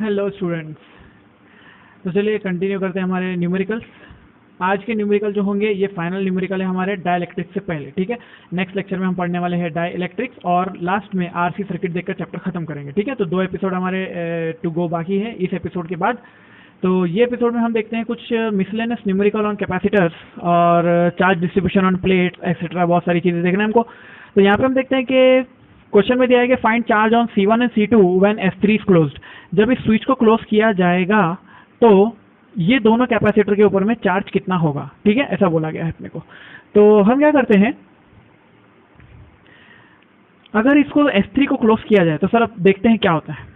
Hello students. तो चलिए continue करते हैं हमारे न्यूमेरिकल्स। आज के न्यूमेरिकल जो होंगे ये फाइनल न्यूमेरिकल है हमारे डाइलेक्ट्रिक्स से पहले, ठीक है। नेक्स्ट लेक्चर में हम पढ़ने वाले हैं डाइलेक्ट्रिक्स और लास्ट में आरसी सर्किट देखकर चैप्टर खत्म करेंगे, ठीक है। तो 2 एपिसोड हमारे टू गो बाकी है इस एपिसोड के बाद। तो ये एपिसोड में हम देखते हैं कुछ मिसलेनियस न्यूमेरिकल ऑन कैपेसिटर्स और charge distribution on plates etcetera, बहुत सारी चीज़ें देखना है हमको। तो यहाँ पे हम देखते हैं कि क्वेश्चन में दिया है कि find charge on C1 and C2 when S3 is closed. जब इस स्विच को क्लोज किया जाएगा तो ये दोनों कैपेसिटर के ऊपर में चार्ज कितना होगा, ठीक है, ऐसा बोला गया है अपने को। तो हम क्या करते हैं, अगर इसको S3 को क्लोज किया जाए तो सर अब देखते हैं क्या होता है।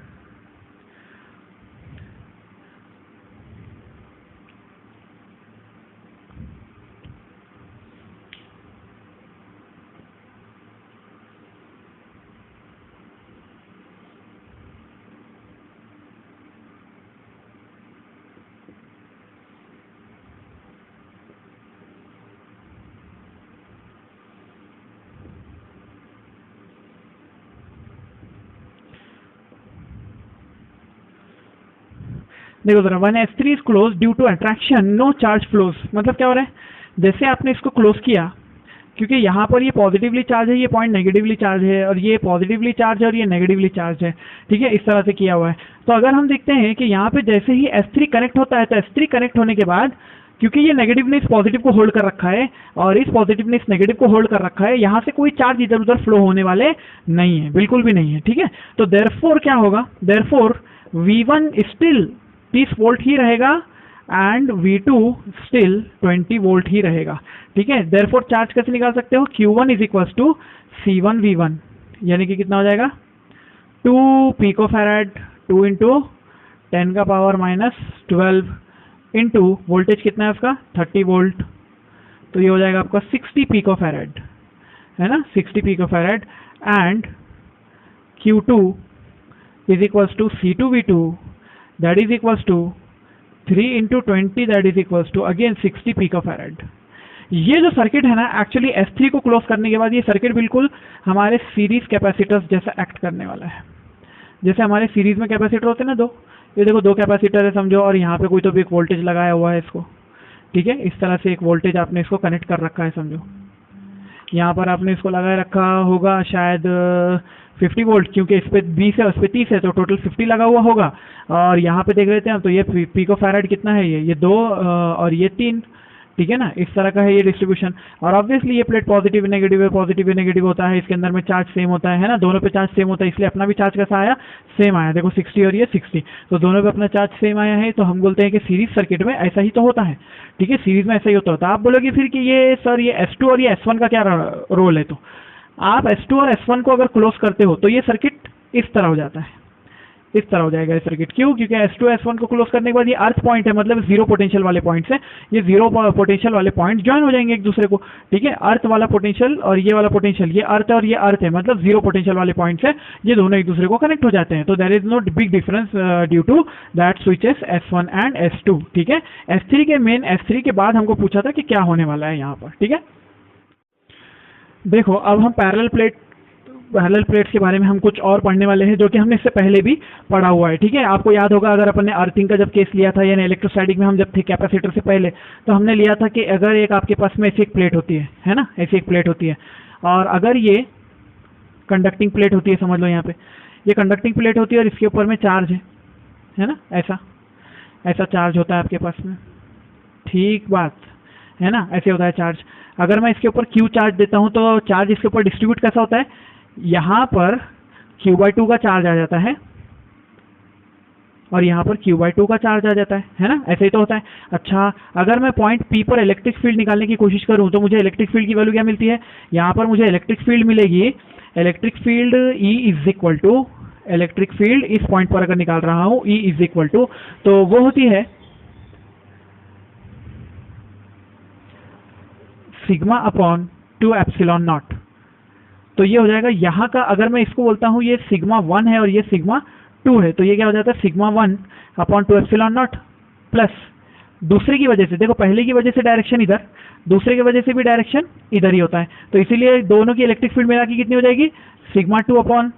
देखो जरा, when S3 is close due to attraction no charge flows. मतलब क्या हो रहा है, जैसे आपने इसको क्लोज किया, क्योंकि यहाँ पर ये पॉजिटिवली चार्ज है, ये पॉइंट नेगेटिवली चार्ज है, और ये पॉजिटिवली चार्ज है और ये नेगेटिवली चार्ज है, ठीक है, इस तरह से किया हुआ है। तो अगर हम देखते हैं कि यहाँ पे जैसे ही S3 कनेक्ट होता है तो S3 कनेक्ट होने के बाद, क्योंकि ये नेगेटिव ने इस पॉजिटिव को होल्ड कर रखा है और इस पॉजिटिव ने इस नेगेटिव को होल्ड कर रखा है, यहाँ से कोई चार्ज इधर उधर फ्लो होने वाले नहीं है, बिल्कुल भी नहीं है, ठीक है। तो देयरफॉर क्या होगा, देयरफॉर V1 स्टिल 30 वोल्ट ही रहेगा एंड V2 स्टिल 20 वोल्ट ही रहेगा, ठीक है। देयरफॉर चार्ज कैसे निकाल सकते हो, Q1 is equal to C1 V1, यानी कि कितना हो जाएगा 2 पिकोफैराड 2 इंटू 10 का पावर -12 इंटू वोल्टेज कितना है उसका 30 वोल्ट, तो ये हो जाएगा आपका 60 पिकोफैराड, है ना, 60 picofarad. And Q2 is equal to C2 V2 that is equals to 3 into 20 that is equals to again 60 picofarad। ये जो सर्किट है ना, एक्चुअली S3 को क्लोज करने के बाद ये सर्किट बिल्कुल हमारे सीरीज कैपेसिटर्स जैसा एक्ट करने वाला है। जैसे हमारे सीरीज में कैपेसिटर होते हैं ना दो, ये देखो 2 कैपेसिटर है समझो, और यहाँ पे कोई तो भी एक वोल्टेज लगाया हुआ है इसको, ठीक है, इस तरह से एक वोल्टेज आपने इसको कनेक्ट कर रखा है समझो। यहाँ पर आपने इसको लगाए रखा होगा शायद 50 वोल्ट, क्योंकि इस पे 20 है उस पे 30 है, तो टोटल 50 लगा हुआ होगा। और यहाँ पे देख लेते हैं तो ये पिकोफैराड कितना है, ये 2 और ये 3, ठीक है ना, इस तरह का है ये डिस्ट्रीब्यूशन। और ऑब्वियसली ये प्लेट पॉजिटिव नेगेटिव है, पॉजिटिव नेगेटिव होता है, इसके अंदर में चार्ज सेम होता है ना, दोनों पे चार्ज सेम होता है, इसलिए अपना भी चार्ज कैसा आया, सेम आया। देखो 60 और ये 60, तो दोनों पे अपना चार्ज सेम आया है। तो हम बोलते हैं कि सीरीज सर्किट में ऐसा ही तो होता है, ठीक है, सीरीज में ऐसा ही होता है। आप बोलोगे फिर कि ये सर ये S2 और ये S1 का क्या रोल है, तो आप S2 और S1 को अगर क्लोज करते हो तो ये सर्किट इस तरह हो जाता है, इस तरह हो जाएगा ये सर्किट। क्यों, क्योंकि S2 S1 को क्लोज करने के बाद ये अर्थ पॉइंट है, मतलब 0 पोटेंशियल वाले पॉइंट है, ये 0 पोटेंशियल वाले पॉइंट ज्वाइन हो जाएंगे एक दूसरे को, ठीक है। अर्थ वाला पोटेंशियल और ये वाला पोटेंशियल, ये अर्थ और ये अर्थ है, मतलब 0 पोटेंशियल वाले पॉइंट्स है, ये दोनों एक दूसरे को कनेक्ट हो जाते हैं। तो there is no big difference due to that switches S1 and S2, ठीक है। S3 के मेन S3 के बाद हमको पूछा था कि क्या होने वाला है यहाँ पर, ठीक है। देखो अब हम पैरेलल प्लेट्स के बारे में हम कुछ और पढ़ने वाले हैं, जो कि हमने इससे पहले भी पढ़ा हुआ है, ठीक है। आपको याद होगा, अगर अपन ने अर्थिंग का जब केस लिया था, यानी इलेक्ट्रोस्टैटिक में हम जब थे कैपेसिटर से पहले, तो हमने लिया था कि अगर एक आपके पास में ऐसी एक प्लेट होती है ना, ऐसी एक प्लेट होती है, और अगर ये कंडक्टिंग प्लेट होती है, समझ लो यहाँ पे ये कंडक्टिंग प्लेट होती है और इसके ऊपर में चार्ज है ना, ऐसा चार्ज होता है आपके पास में, ठीक बात है ना, ऐसे होता है चार्ज। अगर मैं इसके ऊपर Q चार्ज देता हूं तो चार्ज इसके ऊपर डिस्ट्रीब्यूट कैसा होता है, यहाँ पर Q/2 का चार्ज आ जाता है और यहाँ पर Q/2 का चार्ज आ जाता है ना, ऐसे ही तो होता है। अच्छा, अगर मैं पॉइंट P पर इलेक्ट्रिक फील्ड निकालने की कोशिश करूं तो मुझे इलेक्ट्रिक फील्ड की वैल्यू क्या मिलती है, यहाँ पर मुझे इलेक्ट्रिक फील्ड मिलेगी, electric field E is equal to, electric field इस पॉइंट पर अगर निकाल रहा हूं E इज इक्वल टू, तो वो होती है सिग्मा अपॉन 2 एप्सिलॉन नॉट। तो ये हो जाएगा यहाँ का, अगर मैं इसको बोलता हूँ ये सिग्मा 1 है और ये सिग्मा 2 है, तो ये क्या हो जाता है sigma 1 upon 2 epsilon not, plus दूसरे की वजह से, देखो पहले की वजह से डायरेक्शन इधर, दूसरे की वजह से भी डायरेक्शन इधर ही होता है, तो इसीलिए दोनों की इलेक्ट्रिक फील्ड मिला के कितनी हो जाएगी, सिग्मा 2 अपॉन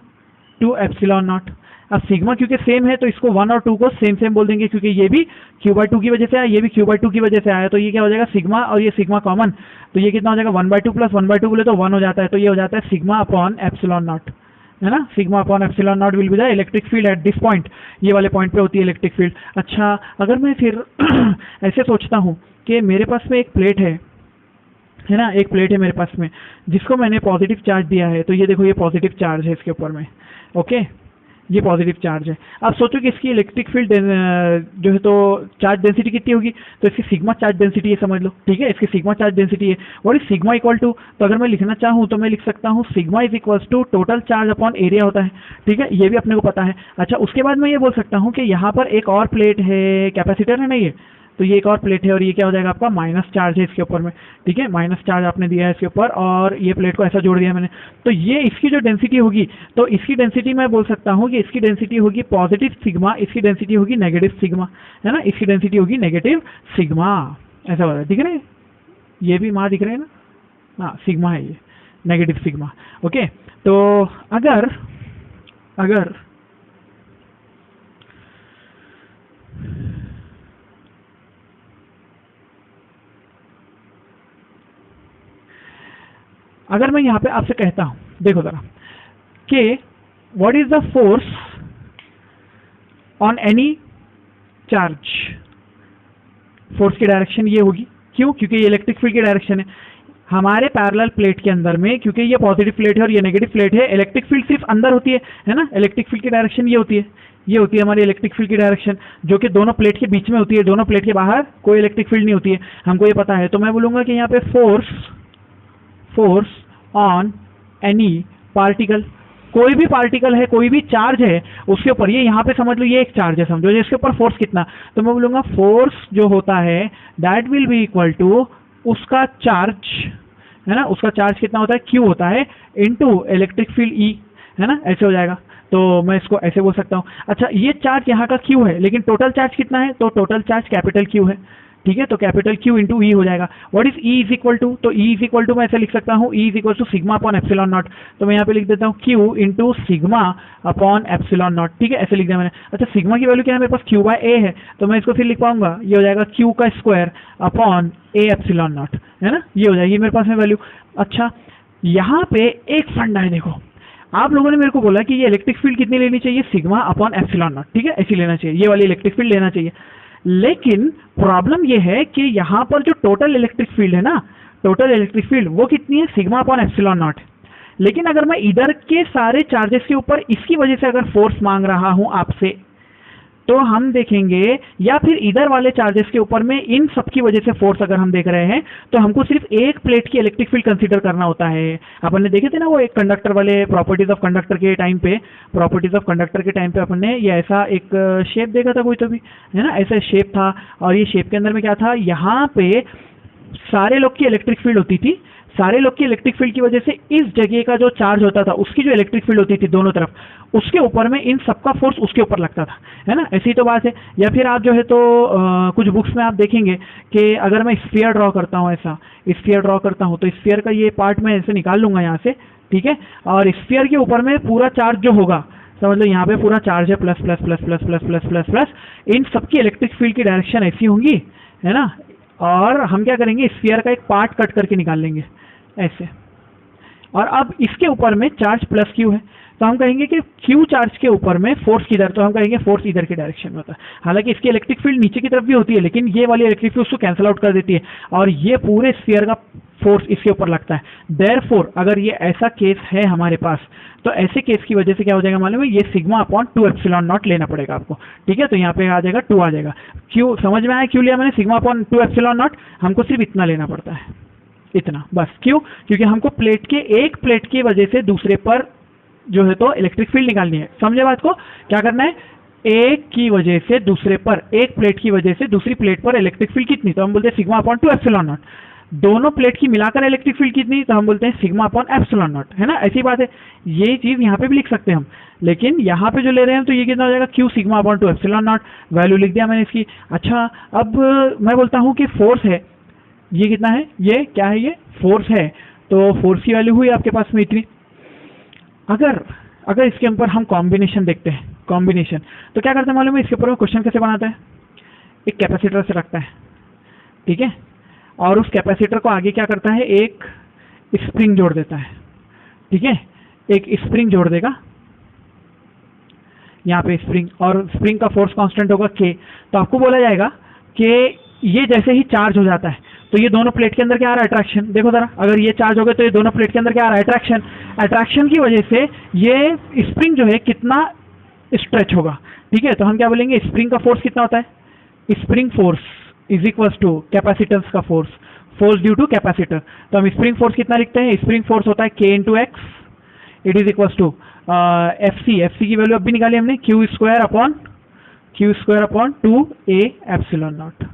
2 एप्सिलॉन नॉट। अब सिग्मा क्योंकि सेम है तो इसको 1 और 2 को सेम सेम बोल देंगे, क्योंकि ये भी q/2 की वजह से आया, ये भी q/2 की वजह से आया, तो ये क्या हो जाएगा सिग्मा और ये सिग्मा कॉमन, तो ये कितना हो जाएगा 1/2 प्लस 1/2 बोले तो 1 हो जाता है, तो ये हो जाता है सिग्मा अपॉन एप्सिलॉन नॉट, है ना। Sigma upon epsilon not will be the electric field at this point, ये वाले पॉइंट पे होती है इलेक्ट्रिक फील्ड। अच्छा अगर मैं फिर ऐसे सोचता हूँ कि मेरे पास में एक प्लेट है ना, एक प्लेट है मेरे पास में जिसको मैंने पॉजिटिव चार्ज दिया है, तो ये देखो ये पॉजिटिव चार्ज है इसके ऊपर में, ओके ये पॉजिटिव चार्ज है। अब सोचो कि इसकी इलेक्ट्रिक फील्ड जो है तो चार्ज डेंसिटी कितनी होगी, तो इसकी सिग्मा चार्ज डेंसिटी है समझ लो, ठीक है इसकी सिग्मा चार्ज डेंसिटी है। और इस सिग्मा इक्वल टू, तो अगर मैं लिखना चाहूँ तो मैं लिख सकता हूँ sigma is equal to total charge upon area होता है, ठीक है ये भी अपने को पता है। अच्छा उसके बाद मैं ये बोल सकता हूँ कि यहाँ पर एक और प्लेट है, कैपेसिटर है ना ये, तो ये एक और प्लेट है और ये क्या हो जाएगा आपका माइनस चार्ज है इसके ऊपर में, ठीक है माइनस चार्ज आपने दिया है इसके ऊपर और ये प्लेट को ऐसा जोड़ दिया मैंने, तो ये इसकी जो डेंसिटी होगी, तो इसकी डेंसिटी मैं बोल सकता हूँ कि इसकी डेंसिटी होगी पॉजिटिव सिग्मा, इसकी डेंसिटी होगी नेगेटिव सिग्मा, है ना, इसकी डेंसिटी होगी नेगेटिव सिग्मा, ऐसा हो रहा है, दिख रहे हैं ये भी वहाँ दिख रहे हैं ना, हाँ सिग्मा है ये नेगेटिव सिग्मा, ओके। तो अगर अगर मैं यहाँ पे आपसे कहता हूँ देखो जरा कि what is the force on any charge, force की डायरेक्शन ये होगी, क्यों, क्योंकि ये इलेक्ट्रिक फील्ड की डायरेक्शन है हमारे पैरेलल प्लेट के अंदर में, क्योंकि ये पॉजिटिव प्लेट है और ये नेगेटिव प्लेट है, इलेक्ट्रिक फील्ड सिर्फ अंदर होती है ना, इलेक्ट्रिक फील्ड की डायरेक्शन ये होती है, ये होती है हमारी इलेक्ट्रिक फील्ड की डायरेक्शन, जो कि दोनों प्लेट के बीच में होती है, दोनों प्लेट के बाहर कोई इलेक्ट्रिक फील्ड नहीं होती है, हमको ये पता है। तो मैं बोलूंगा कि यहाँ पे फोर्स ऑन एनी पार्टिकल, कोई भी पार्टिकल है, कोई भी चार्ज है उसके ऊपर, ये यहाँ पे समझ लो ये एक चार्ज है समझो, इसके ऊपर फोर्स कितना, तो मैं बोलूंगा फोर्स जो होता है that will be equal to उसका चार्ज, है ना, उसका चार्ज कितना होता है Q होता है इनटू इलेक्ट्रिक फील्ड E, है ना, ऐसे हो जाएगा, तो मैं इसको ऐसे बोल सकता हूँ। अच्छा ये चार्ज यहाँ का Q है, लेकिन टोटल चार्ज कितना है, तो टोटल चार्ज कैपिटल Q है, ठीक है, तो कैपिटल Q इंटू ई हो जाएगा। What is E is equal to, तो E इज इक्वल टू मैं ऐसे लिख सकता हूँ E is equal to sigma upon epsilon not, तो मैं यहाँ पे लिख देता हूँ Q into sigma upon epsilon not, ठीक है ऐसे लिख दिया मैंने। अच्छा सिग्मा की वैल्यू क्या है मेरे पास Q/A है, तो मैं इसको फिर लिख पाऊंगा, ये हो जाएगा Q का square upon A epsilon not, है ना, ये हो जाएगी मेरे पास में वैल्यू। अच्छा यहाँ पे एक फंडा है, देखो आप लोगों ने मेरे को बोला कि ये इलेक्ट्रिक फील्ड कितनी लेनी चाहिए, सिग्मा अपॉन एप्सिलॉन नॉट, ठीक है ऐसी लेना चाहिए, ये वाली इलेक्ट्रिक फील्ड लेना चाहिए, लेकिन प्रॉब्लम ये है कि यहाँ पर जो टोटल इलेक्ट्रिक फील्ड है ना, टोटल इलेक्ट्रिक फील्ड वो कितनी है सिग्मा अपॉन एप्सिलॉन नॉट, लेकिन अगर मैं इधर के सारे चार्जेस के ऊपर इसकी वजह से अगर फोर्स मांग रहा हूं आपसे, तो हम देखेंगे, या फिर इधर वाले चार्जेस के ऊपर में इन सब की वजह से फोर्स अगर हम देख रहे हैं, तो हमको सिर्फ एक प्लेट की इलेक्ट्रिक फील्ड कंसीडर करना होता है। अपन ने देखे थे ना वो एक कंडक्टर वाले प्रॉपर्टीज ऑफ कंडक्टर के टाइम पे, अपन ने ये ऐसा एक शेप देखा था कोई तो भी, है ना, ऐसा शेप था और ये शेप के अंदर में क्या था, यहाँ पे सारे लोग की इलेक्ट्रिक फील्ड होती थी, सारे लोग की इलेक्ट्रिक फील्ड की वजह से इस जगह का जो चार्ज होता था उसकी जो इलेक्ट्रिक फील्ड होती थी दोनों तरफ, उसके ऊपर में इन सबका फोर्स उसके ऊपर लगता था, है ना, ऐसी तो बात है। या फिर आप जो है तो कुछ बुक्स में आप देखेंगे कि अगर मैं स्फीयर ड्रॉ करता हूँ, ऐसा स्फीयर ड्रॉ करता हूँ, तो स्फीयर का ये पार्ट मैं ऐसे निकाल लूंगा यहाँ से, ठीक है, और स्फीयर के ऊपर में पूरा चार्ज जो होगा, समझ लो यहाँ पे पूरा चार्ज है plus plus plus plus plus plus plus plus, इन सबकी इलेक्ट्रिक फील्ड की डायरेक्शन ऐसी होंगी, है ना, और हम क्या करेंगे स्फीयर का एक पार्ट कट करके निकाल लेंगे ऐसे, और अब इसके ऊपर में चार्ज प्लस Q है, तो हम कहेंगे कि Q चार्ज के ऊपर में फोर्स किधर, तो हम कहेंगे फोर्स इधर की डायरेक्शन में होता है। हालांकि इसकी इलेक्ट्रिक फील्ड नीचे की तरफ भी होती है, लेकिन ये वाली इलेक्ट्रिक फील्ड उसको कैंसिल आउट कर देती है और ये पूरे स्फीयर का फोर्स इसके ऊपर लगता है। देयरफॉर अगर ये ऐसा केस है हमारे पास, तो ऐसे केस की वजह से क्या हो जाएगा मालूम है, ये सिग्मा अपॉन 2 एप्सिलॉन नॉट लेना पड़ेगा आपको, ठीक है, तो यहाँ पे आ जाएगा 2 आ जाएगा। क्यों समझ में आया क्यों लिया मैंने सिग्मा अपॉन 2 एप्सिलॉन नॉट, हमको सिर्फ इतना लेना पड़ता है, इतना बस। क्यों, क्योंकि हमको प्लेट के एक प्लेट की वजह से दूसरे पर जो है तो इलेक्ट्रिक फील्ड निकालनी है, समझे बात को, क्या करना है, एक की वजह से दूसरे पर, एक प्लेट की वजह से दूसरी प्लेट पर इलेक्ट्रिक फील्ड कितनी, तो हम बोलते हैं सिग्मा अपॉन 2 एप्सिलॉन नॉट। दोनों प्लेट की मिलाकर इलेक्ट्रिक फील्ड कितनी, तो हम बोलते हैं सिग्मा अपॉन एप्सिलॉन नॉट, है ना, ऐसी बात है। ये चीज यहाँ पे भी लिख सकते हैं हम, लेकिन यहाँ पे जो ले रहे हैं तो ये कितना हो जाएगा, Q sigma upon 2 epsilon not, value लिख दिया मैंने इसकी। अच्छा अब मैं बोलता हूँ कि फोर्स है, ये कितना है, ये क्या है, ये फोर्स है, तो फोर्स की वैल्यू हुई आपके पास में इतनी। अगर इसके ऊपर हम कॉम्बिनेशन देखते हैं, कॉम्बिनेशन। तो क्या करते हैं मालूम है, इसके ऊपर में क्वेश्चन कैसे बनाता है, एक कैपेसिटर से रखता है, ठीक है, और उस कैपेसिटर को आगे क्या करता है, एक स्प्रिंग जोड़ देता है, ठीक है, एक स्प्रिंग जोड़ देगा यहाँ पे स्प्रिंग, और स्प्रिंग का फोर्स कांस्टेंट होगा K। तो आपको बोला जाएगा कि ये जैसे ही चार्ज हो जाता है तो ये दोनों प्लेट के अंदर क्या आ रहा है, अट्रैक्शन। देखो जरा, अगर ये चार्ज हो गए तो ये दोनों प्लेट के अंदर क्या आ रहा है, अट्रैक्शन। अट्रैक्शन की वजह से ये स्प्रिंग जो है कितना स्ट्रेच होगा, ठीक है। तो हम क्या बोलेंगे, स्प्रिंग का फोर्स कितना होता है, spring force is equal to capacitance का force, force due to capacitor. तो हम स्प्रिंग फोर्स कितना लिखते हैं, स्प्रिंग फोर्स होता है K into x, it is equal to F C की वैल्यू अब भी निकाली हमने, Q square upon 2a epsilon not.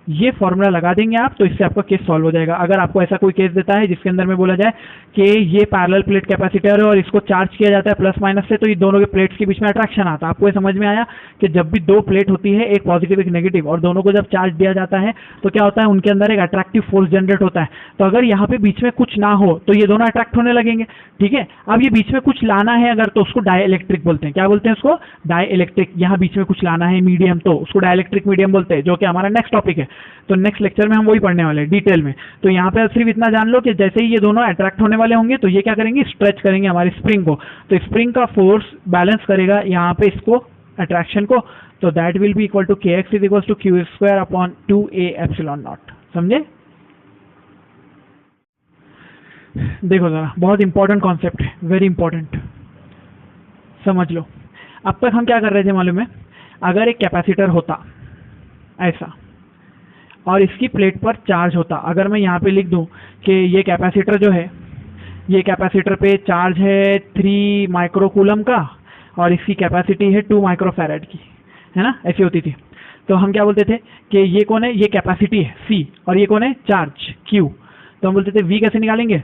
ये फॉर्मूला लगा देंगे आप, तो इससे आपका केस सॉल्व हो जाएगा। अगर आपको ऐसा कोई केस देता है जिसके अंदर में बोला जाए कि ये पैरेलल प्लेट कैपेसिटर है और इसको चार्ज किया जाता है प्लस माइनस से, तो ये दोनों के प्लेट्स के बीच में अट्रैक्शन आता है। आपको ये समझ में आया कि जब भी दो प्लेट होती है, एक पॉजिटिव एक नेगेटिव, और दोनों को जब चार्ज दिया जाता है तो क्या होता है, उनके अंदर एक अट्रैक्टिव फोर्स जनरेट होता है। तो अगर यहाँ पे बीच में कुछ ना हो तो ये दोनों अट्रैक्ट होने लगेंगे, ठीक है। अब ये बीच में कुछ लाना है अगर, तो उसको डाइइलेक्ट्रिक बोलते हैं। क्या बोलते हैं उसको, डाइइलेक्ट्रिक। यहाँ बीच में कुछ लाना है मीडियम, तो उसको डाइइलेक्ट्रिक मीडियम बोलते हैं, जो कि हमारा नेक्स्ट टॉपिक है। तो नेक्स्ट लेक्चर में हम वही पढ़ने वाले हैं डिटेल में। तो यहाँ पे सिर्फ इतना जान लो कि जैसे ही ये दोनों अट्रैक्ट होने वाले होंगे तो ये क्या करेंगे, स्ट्रेच करेंगे हमारी स्प्रिंग को। तो स्प्रिंग का फोर्स बैलेंस करेगा यहाँ पे इसको, अट्रैक्शन को। तो that will be equal to kx is equal to Q square upon 2a epsilon not. समझे? देखो जरा, बहुत इंपॉर्टेंट कॉन्सेप्ट है, वेरी इंपॉर्टेंट, समझ लो। अब तक हम क्या कर रहे थे मालूम है, अगर एक कैपेसिटर होता ऐसा और इसकी प्लेट पर चार्ज होता, अगर मैं यहाँ पे लिख दूं कि ये कैपेसिटर जो है, ये कैपेसिटर पे चार्ज है 3 माइक्रोकूलम का और इसकी कैपेसिटी है 2 माइक्रोफैराड की, है ना, ऐसी होती थी। तो हम क्या बोलते थे कि ये कौन है, ये कैपेसिटी है C और ये कौन है, चार्ज Q। तो हम बोलते थे V कैसे निकालेंगे,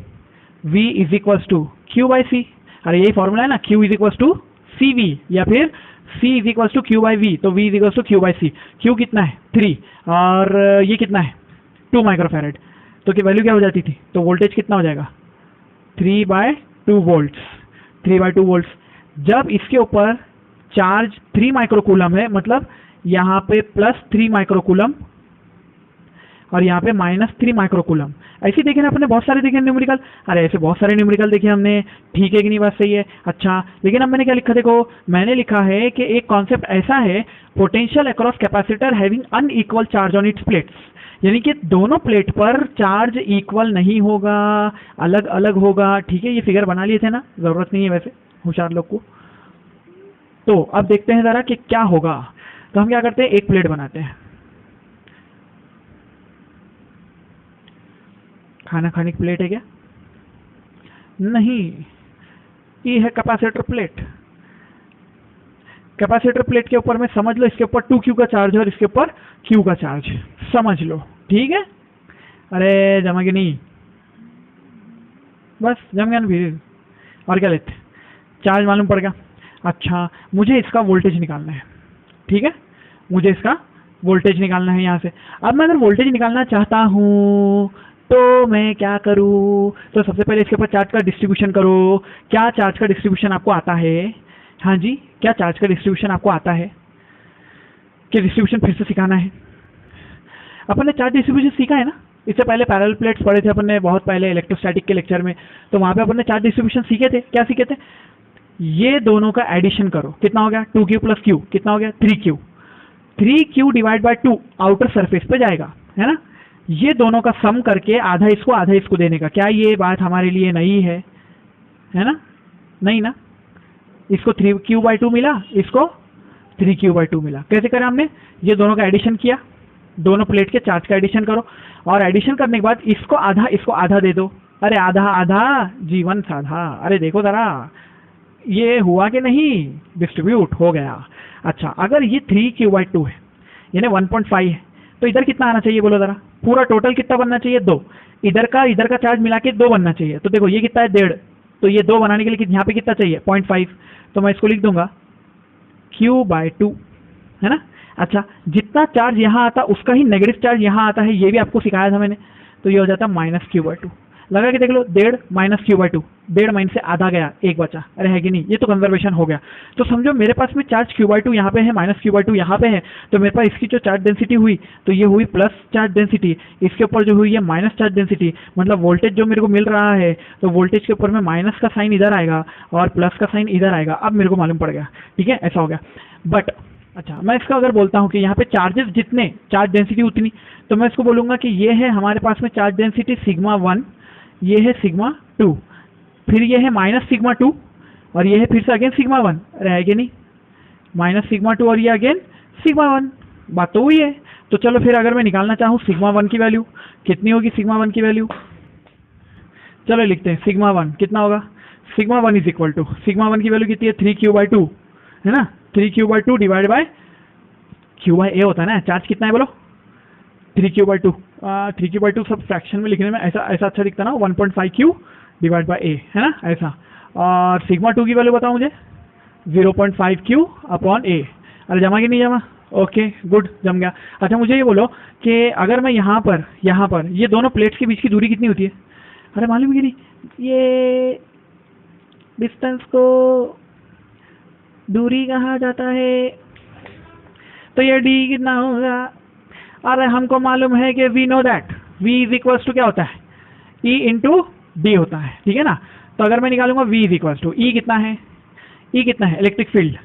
V is equal to Q by C। अरे यही फॉर्मूला है ना, Q is equal to CV या फिर C is equal to Q by V। तो V is equal to Q by C। Q कितना है 3 और ये कितना है 2 माइक्रोफैराड। तो की वैल्यू क्या हो जाती थी, तो वोल्टेज कितना हो जाएगा 3/2 वोल्ट्स, 3/2 वोल्ट्स। जब इसके ऊपर चार्ज 3 माइक्रोकूलम है, मतलब यहाँ पे प्लस 3 माइक्रोकूलम और यहाँ पे माइनस 3 माइक्रोकूलम। ऐसे देखे ना अपने, बहुत सारे देखे न्यूमेरिकल। अरे ऐसे बहुत सारे न्यूमेरिकल देखे हमने, ठीक है कि नहीं, बात सही है। अच्छा, लेकिन अब मैंने क्या लिखा, देखो मैंने लिखा है कि एक कॉन्सेप्ट ऐसा है, potential across capacitor having unequal charge on it's plates, यानी कि दोनों प्लेट पर चार्ज इक्वल नहीं होगा, अलग अलग होगा, ठीक है। ये फिगर बना लिए थे ना, जरूरत नहीं है वैसे होशियार लोग को। तो अब देखते हैं जरा कि क्या होगा। तो हम क्या करते हैं, एक प्लेट बनाते हैं, खाना खाने की प्लेट है क्या, नहीं, ये है कैपेसिटर प्लेट। कैपेसिटर प्लेट के ऊपर में समझ लो इसके ऊपर 2Q का चार्ज है और इसके ऊपर Q का चार्ज, समझ लो, ठीक है। अरे जमा के नहीं, बस जम गया ना फिर, और क्या लेते, चार्ज मालूम पड़ गया। अच्छा, मुझे इसका वोल्टेज निकालना है, ठीक है, मुझे इसका वोल्टेज निकालना है यहाँ से। अब मैं अगर वोल्टेज निकालना चाहता हूँ तो मैं क्या करूँ, तो सबसे पहले इसके ऊपर चार्ज का डिस्ट्रीब्यूशन करो। क्या चार्ज का डिस्ट्रीब्यूशन आपको आता है, हाँ जी, क्या चार्ज का डिस्ट्रीब्यूशन आपको आता है, कि डिस्ट्रीब्यूशन फिर से सिखाना है। अपन ने चार्ज डिस्ट्रीब्यूशन सीखा है ना, इससे पहले पैरेलल प्लेट्स पढ़े थे अपन ने बहुत पहले इलेक्ट्रोस्टैटिक के लेक्चर में, तो वहाँ पे अपन ने चार्ज डिस्ट्रीब्यूशन सीखे थे। क्या सीखे थे, ये दोनों का एडिशन करो, कितना हो गया 2Q प्लस Q, कितना हो गया 3Q, 3Q divide by 2 outer surface पे जाएगा, है ना। ये दोनों का सम करके आधा इसको देने का। क्या ये बात हमारे लिए नई है ना, नहीं ना। इसको 3Q/2 मिला, इसको 3Q/2 मिला। कैसे करा हमने, ये दोनों का एडिशन किया, दोनों प्लेट के चार्ज का एडिशन करो, और एडिशन करने के बाद इसको आधा दे दो। अरे आधा आधा जीवन साधा, अरे देखो जरा ये हुआ कि नहीं, डिस्ट्रीब्यूट हो गया। अच्छा, अगर ये 3Q/2 है, यानी 1.5 है, तो इधर कितना आना चाहिए बोलो जरा, पूरा टोटल कितना बनना चाहिए 2, इधर का चार्ज मिला के 2 बनना चाहिए। तो देखो ये कितना है 1.5, तो ये 2 बनाने के लिए यहाँ पे कितना चाहिए 0.5, तो मैं इसको लिख दूंगा Q/2, है ना। अच्छा, जितना चार्ज यहाँ आता उसका ही नेगेटिव चार्ज यहाँ आता है, ये भी आपको सिखाया था मैंने, तो ये हो जाता -Q/2। लगा कि देख लो 1.5 -Q/2 1.5 से आधा गया, एक बचा, अरे है कि नहीं, ये तो कंजर्वेशन हो गया। तो समझो मेरे पास में चार्ज Q/2 यहाँ पे है, माइनस Q/2 यहाँ पे है, तो मेरे पास इसकी जो चार्ज डेंसिटी हुई तो ये हुई प्लस चार्ज डेंसिटी, इसके ऊपर जो हुई है माइनस चार्ज डेंसिटी, मतलब वोल्टेज जो मेरे को मिल रहा है तो वोल्टेज के ऊपर में माइनस का साइन इधर आएगा और प्लस का साइन इधर आएगा। अब मेरे को मालूम पड़ गया, ठीक है, ऐसा हो गया। बट अच्छा, मैं इसका अगर बोलता हूँ कि यहाँ पे चार्जेस जितने, चार्ज डेंसिटी उतनी, तो मैं इसको बोलूँगा कि ये है हमारे पास में चार्ज डेंसिटी σ1, ये है σ2, फिर ये है माइनस σ2 और ये है फिर से अगेन σ1, रहेगी नहीं, माइनस σ2 और ये अगेन σ1, बात तो वही है। तो चलो फिर अगर मैं निकालना चाहूँ σ1 की वैल्यू, कितनी होगी σ1 की वैल्यू, चलो लिखते हैं σ1 कितना होगा, σ1 इज इक्वल टू, σ1 की वैल्यू कितनी है 3Q/2 है ना, 3Q/2 डिवाइड बाय Q/A होता है ना, चार्ज कितना है बोलो 3Q/2, 3Q/2 सब फ्रैक्शन में लिखने में ऐसा अच्छा दिखता ना, 1.5Q डिवाइड बाय A है ना ऐसा। और σ2 की वैल्यू बताओ मुझे 0.5Q/A, अरे जमा कि नहीं जमा, ओके गुड, जम गया। अच्छा मुझे ये बोलो कि अगर मैं यहाँ पर ये दोनों प्लेट्स के बीच की दूरी कितनी होती है, अरे मालूम कि नहीं, ये डिस्टेंस को दूरी कहा जाता है, तो ये d कितना होगा, अरे हमको मालूम है कि we know that v is equal to क्या होता है, E इंटू डी होता है, ठीक है ना। तो अगर मैं निकालूंगा v is equal to E कितना है, E कितना है, इलेक्ट्रिक फील्ड,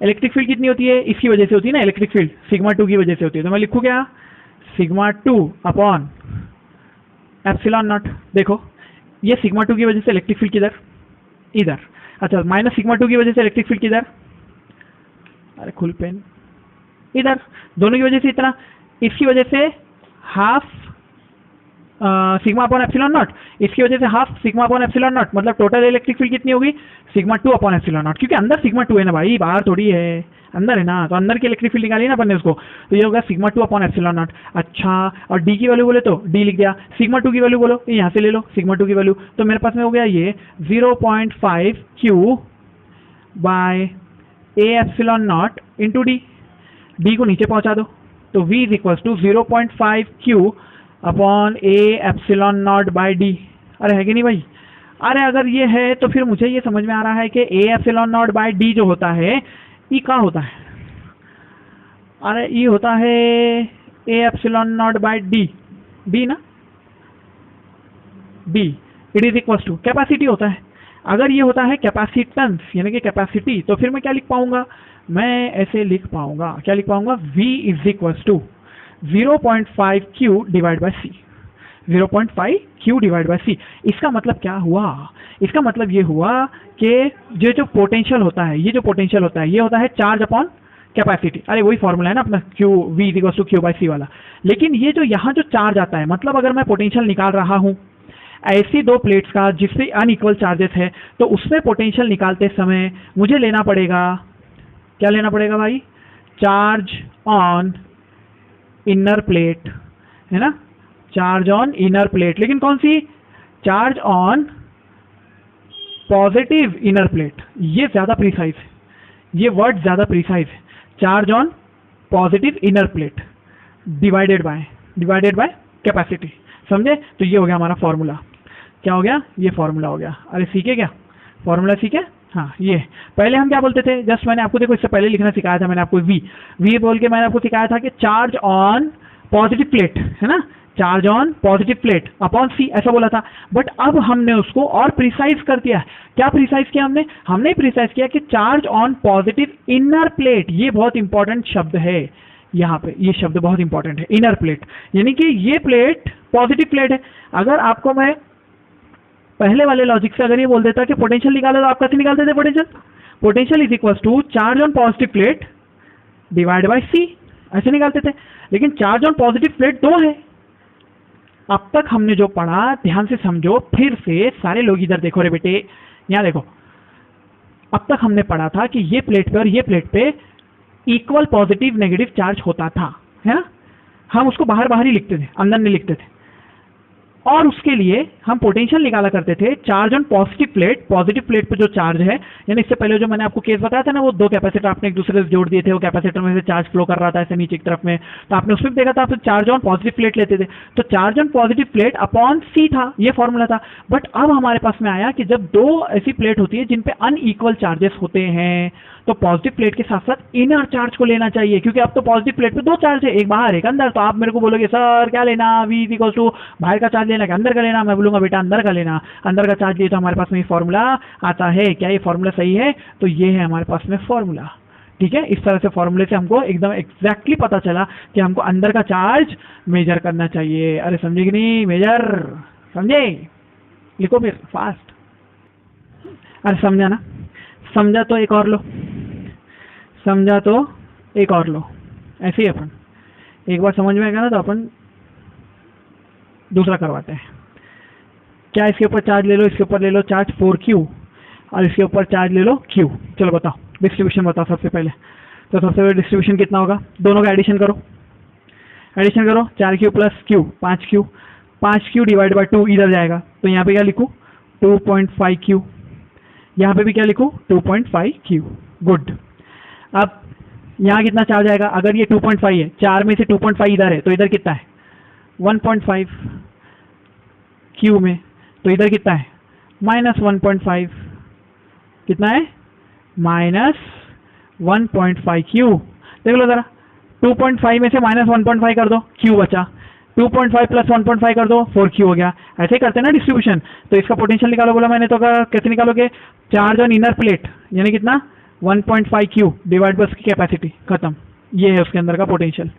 इलेक्ट्रिक फील्ड कितनी होती है, इसकी वजह से होती है ना इलेक्ट्रिक फील्ड, σ2 की वजह से होती है, तो मैं लिखूँ क्या σ2 अपॉन ε0। देखो ये σ2 की वजह से इलेक्ट्रिक फील्ड किधर, इधर, अच्छा माइनस σ2 की वजह से इलेक्ट्रिक फील्ड किधर, अरे खुल पेन, इधर, दोनों की वजह से इतना, इसकी वजह से हाफ σ/ε0, इसकी वजह से हाफ σ/ε0, मतलब टोटल इलेक्ट्रिक फील्ड कितनी होगी σ2/ε0, क्योंकि अंदर σ2 है ना भाई, बाहर थोड़ी है, अंदर है ना, तो अंदर की इलेक्ट्रिक फील्ड निकाली ना अपन ने उसको, तो ये होगा σ2/ε0। अच्छा और d की वैल्यू बोले तो d लिख दिया, σ2 की वैल्यू बोलो, ये यहाँ से ले लो σ2 की वैल्यू, तो मेरे पास में हो गया ये 0.5Q/A/0 इंटू डी, डी को नीचे पहुंचा दो, तो v is equal to 0.5Q/A/0/d, अरे है कि नहीं भाई, अरे अगर ये है तो फिर मुझे ये समझ में आ रहा है कि A/0/d जो होता है E क्या होता है, अरे E होता है A/0/d, d ना, d, it is equal to capacity होता है। अगर ये होता है कैपेसिटेंस यानी कि कैपेसिटी, तो फिर मैं क्या लिख पाऊंगा, मैं ऐसे लिख पाऊंगा, क्या लिख पाऊंगा, v is equal to 0.5Q divide by C, 0.5Q divide by C। इसका मतलब क्या हुआ, इसका मतलब ये हुआ कि ये जो पोटेंशियल होता है, ये जो पोटेंशियल होता है, ये होता है चार्ज अपॉन कैपेसिटी, अरे वही फॉर्मूला है ना अपना Q, v is equal to Q/C वाला। लेकिन ये जो यहाँ जो चार्ज आता है, मतलब अगर मैं पोटेंशियल निकाल रहा हूँ ऐसी दो प्लेट्स का जिससे अनइक्वल चार्जेस है, तो उसमें पोटेंशियल निकालते समय मुझे लेना पड़ेगा, क्या लेना पड़ेगा भाई, चार्ज ऑन इनर प्लेट है ना, चार्ज ऑन इनर प्लेट, लेकिन कौन सी, charge on positive inner plate, ये ज्यादा प्रिसाइज है, ये वर्ड ज्यादा प्रिसाइज है, charge on positive inner plate divided by capacity, समझे। तो ये हो गया हमारा फॉर्मूला, क्या हो गया, ये फॉर्मूला हो गया। अरे सीखे क्या, फॉर्मूला सीखे, हाँ ये पहले हम क्या बोलते थे, जस्ट मैंने आपको देखो इससे पहले लिखना सिखाया था, मैंने आपको v बोल के मैंने आपको सिखाया था कि चार्ज ऑन पॉजिटिव प्लेट है ना, charge on positive plate upon C ऐसा बोला था। बट अब हमने उसको और प्रिसाइज कर दिया, क्या प्रिसाइज किया हमने प्रिसाइज किया कि charge on positive inner plate, ये बहुत इंपॉर्टेंट शब्द है यहाँ पे, ये शब्द बहुत इंपॉर्टेंट है, इनर प्लेट, यानी कि ये प्लेट पॉजिटिव प्लेट है। अगर आपको मैं पहले वाले लॉजिक से अगर ये बोल देता कि पोटेंशियल निकालो, तो आप कैसे निकालते थे potential is equal to charge on positive plate divide by C, ऐसे निकालते थे। लेकिन चार्ज ऑन पॉजिटिव प्लेट दो है। अब तक हमने जो पढ़ा ध्यान से समझो, फिर से सारे लोग इधर देखो रे बेटे, यहाँ देखो, अब तक हमने पढ़ा था कि ये प्लेट पे और ये प्लेट पे इक्वल पॉजिटिव नेगेटिव चार्ज होता था, है ना, हम उसको बाहर बाहर ही लिखते थे, अंदर नहीं लिखते थे। और उसके लिए हम पोटेंशियल निकाला करते the charge on positive plate पे जो चार्ज है, यानी इससे पहले जो मैंने आपको केस बताया था ना, वो दो कैपेसिटर आपने एक दूसरे से जोड़ दिए थे, वो कैपेसिटर में से चार्ज फ्लो कर रहा था ऐसे नीचे की तरफ में, तो आपने उसमें देखा था आप चार्ज ऑन पॉजिटिव प्लेट लेते थे, तो charge on positive plate upon C था, ये फॉर्मूला था। बट अब हमारे पास में आया कि जब दो ऐसी प्लेट होती है जिन पे अनइक्वल चार्जेस होते हैं, तो पॉजिटिव प्लेट के साथ साथ इनर चार्ज को लेना चाहिए, क्योंकि अब तो पॉजिटिव प्लेट पे दो चार्ज है, एक बाहर एक अंदर। तो आप मेरे को बोलोगे सर क्या लेना, V इक्वल टू बाहर का चार्ज लेना कि अंदर का लेना, मैं बोलूंगा बेटा अंदर का लेना। अंदर का चार्ज लिए तो हमारे पास में फॉर्मूला आता है, क्या ये फॉर्मूला सही है? तो ये है हमारे पास में फॉर्मूला, ठीक है। इस तरह से फॉर्मूले से हमको एकदम एग्जैक्टली पता चला कि हमको अंदर का चार्ज मेजर करना चाहिए। अरे समझे कि नहीं? मेजर समझे? लिखो फिर फास्ट। अरे समझा ना? समझा तो एक और लो, समझा तो एक और लो। ऐसे ही अपन एक बार समझ में आएगा ना तो अपन दूसरा करवाते हैं। क्या इसके ऊपर चार्ज ले लो, इसके ऊपर ले लो चार्ज 4Q और इसके ऊपर चार्ज ले लो Q। चलो बताओ डिस्ट्रीब्यूशन बताओ सबसे पहले। तो सबसे पहले डिस्ट्रीब्यूशन कितना होगा? दोनों का एडिशन करो, एडिशन करो। 4Q plus Q 5Q, 5Q divide by 2 इधर जाएगा, तो यहाँ पे क्या लिखूँ? 2.5Q। यहाँ पे भी क्या लिखूँ? 2.5Q। गुड। अब यहाँ कितना चार्ज आएगा? अगर ये 2.5 है, 4 में से 2.5 इधर है, तो इधर कितना है? 1.5 Q में, तो इधर कितना है? -1.5। कितना है? -1.5Q। देख लो जरा, 2.5 में से -1.5 कर दो, Q बचा। 2.5 प्लस 1.5 कर दो, 4Q हो गया। ऐसे ही करते हैं ना डिस्ट्रीब्यूशन। तो इसका पोटेंशियल निकालो बोला मैंने, तो कैसे निकालोगे? चार्ज ऑन इनर प्लेट यानी कितना? 1.5Q डिवाइड बाय उसकी कैपेसिटी, खत्म। ये है उसके अंदर का पोटेंशियल,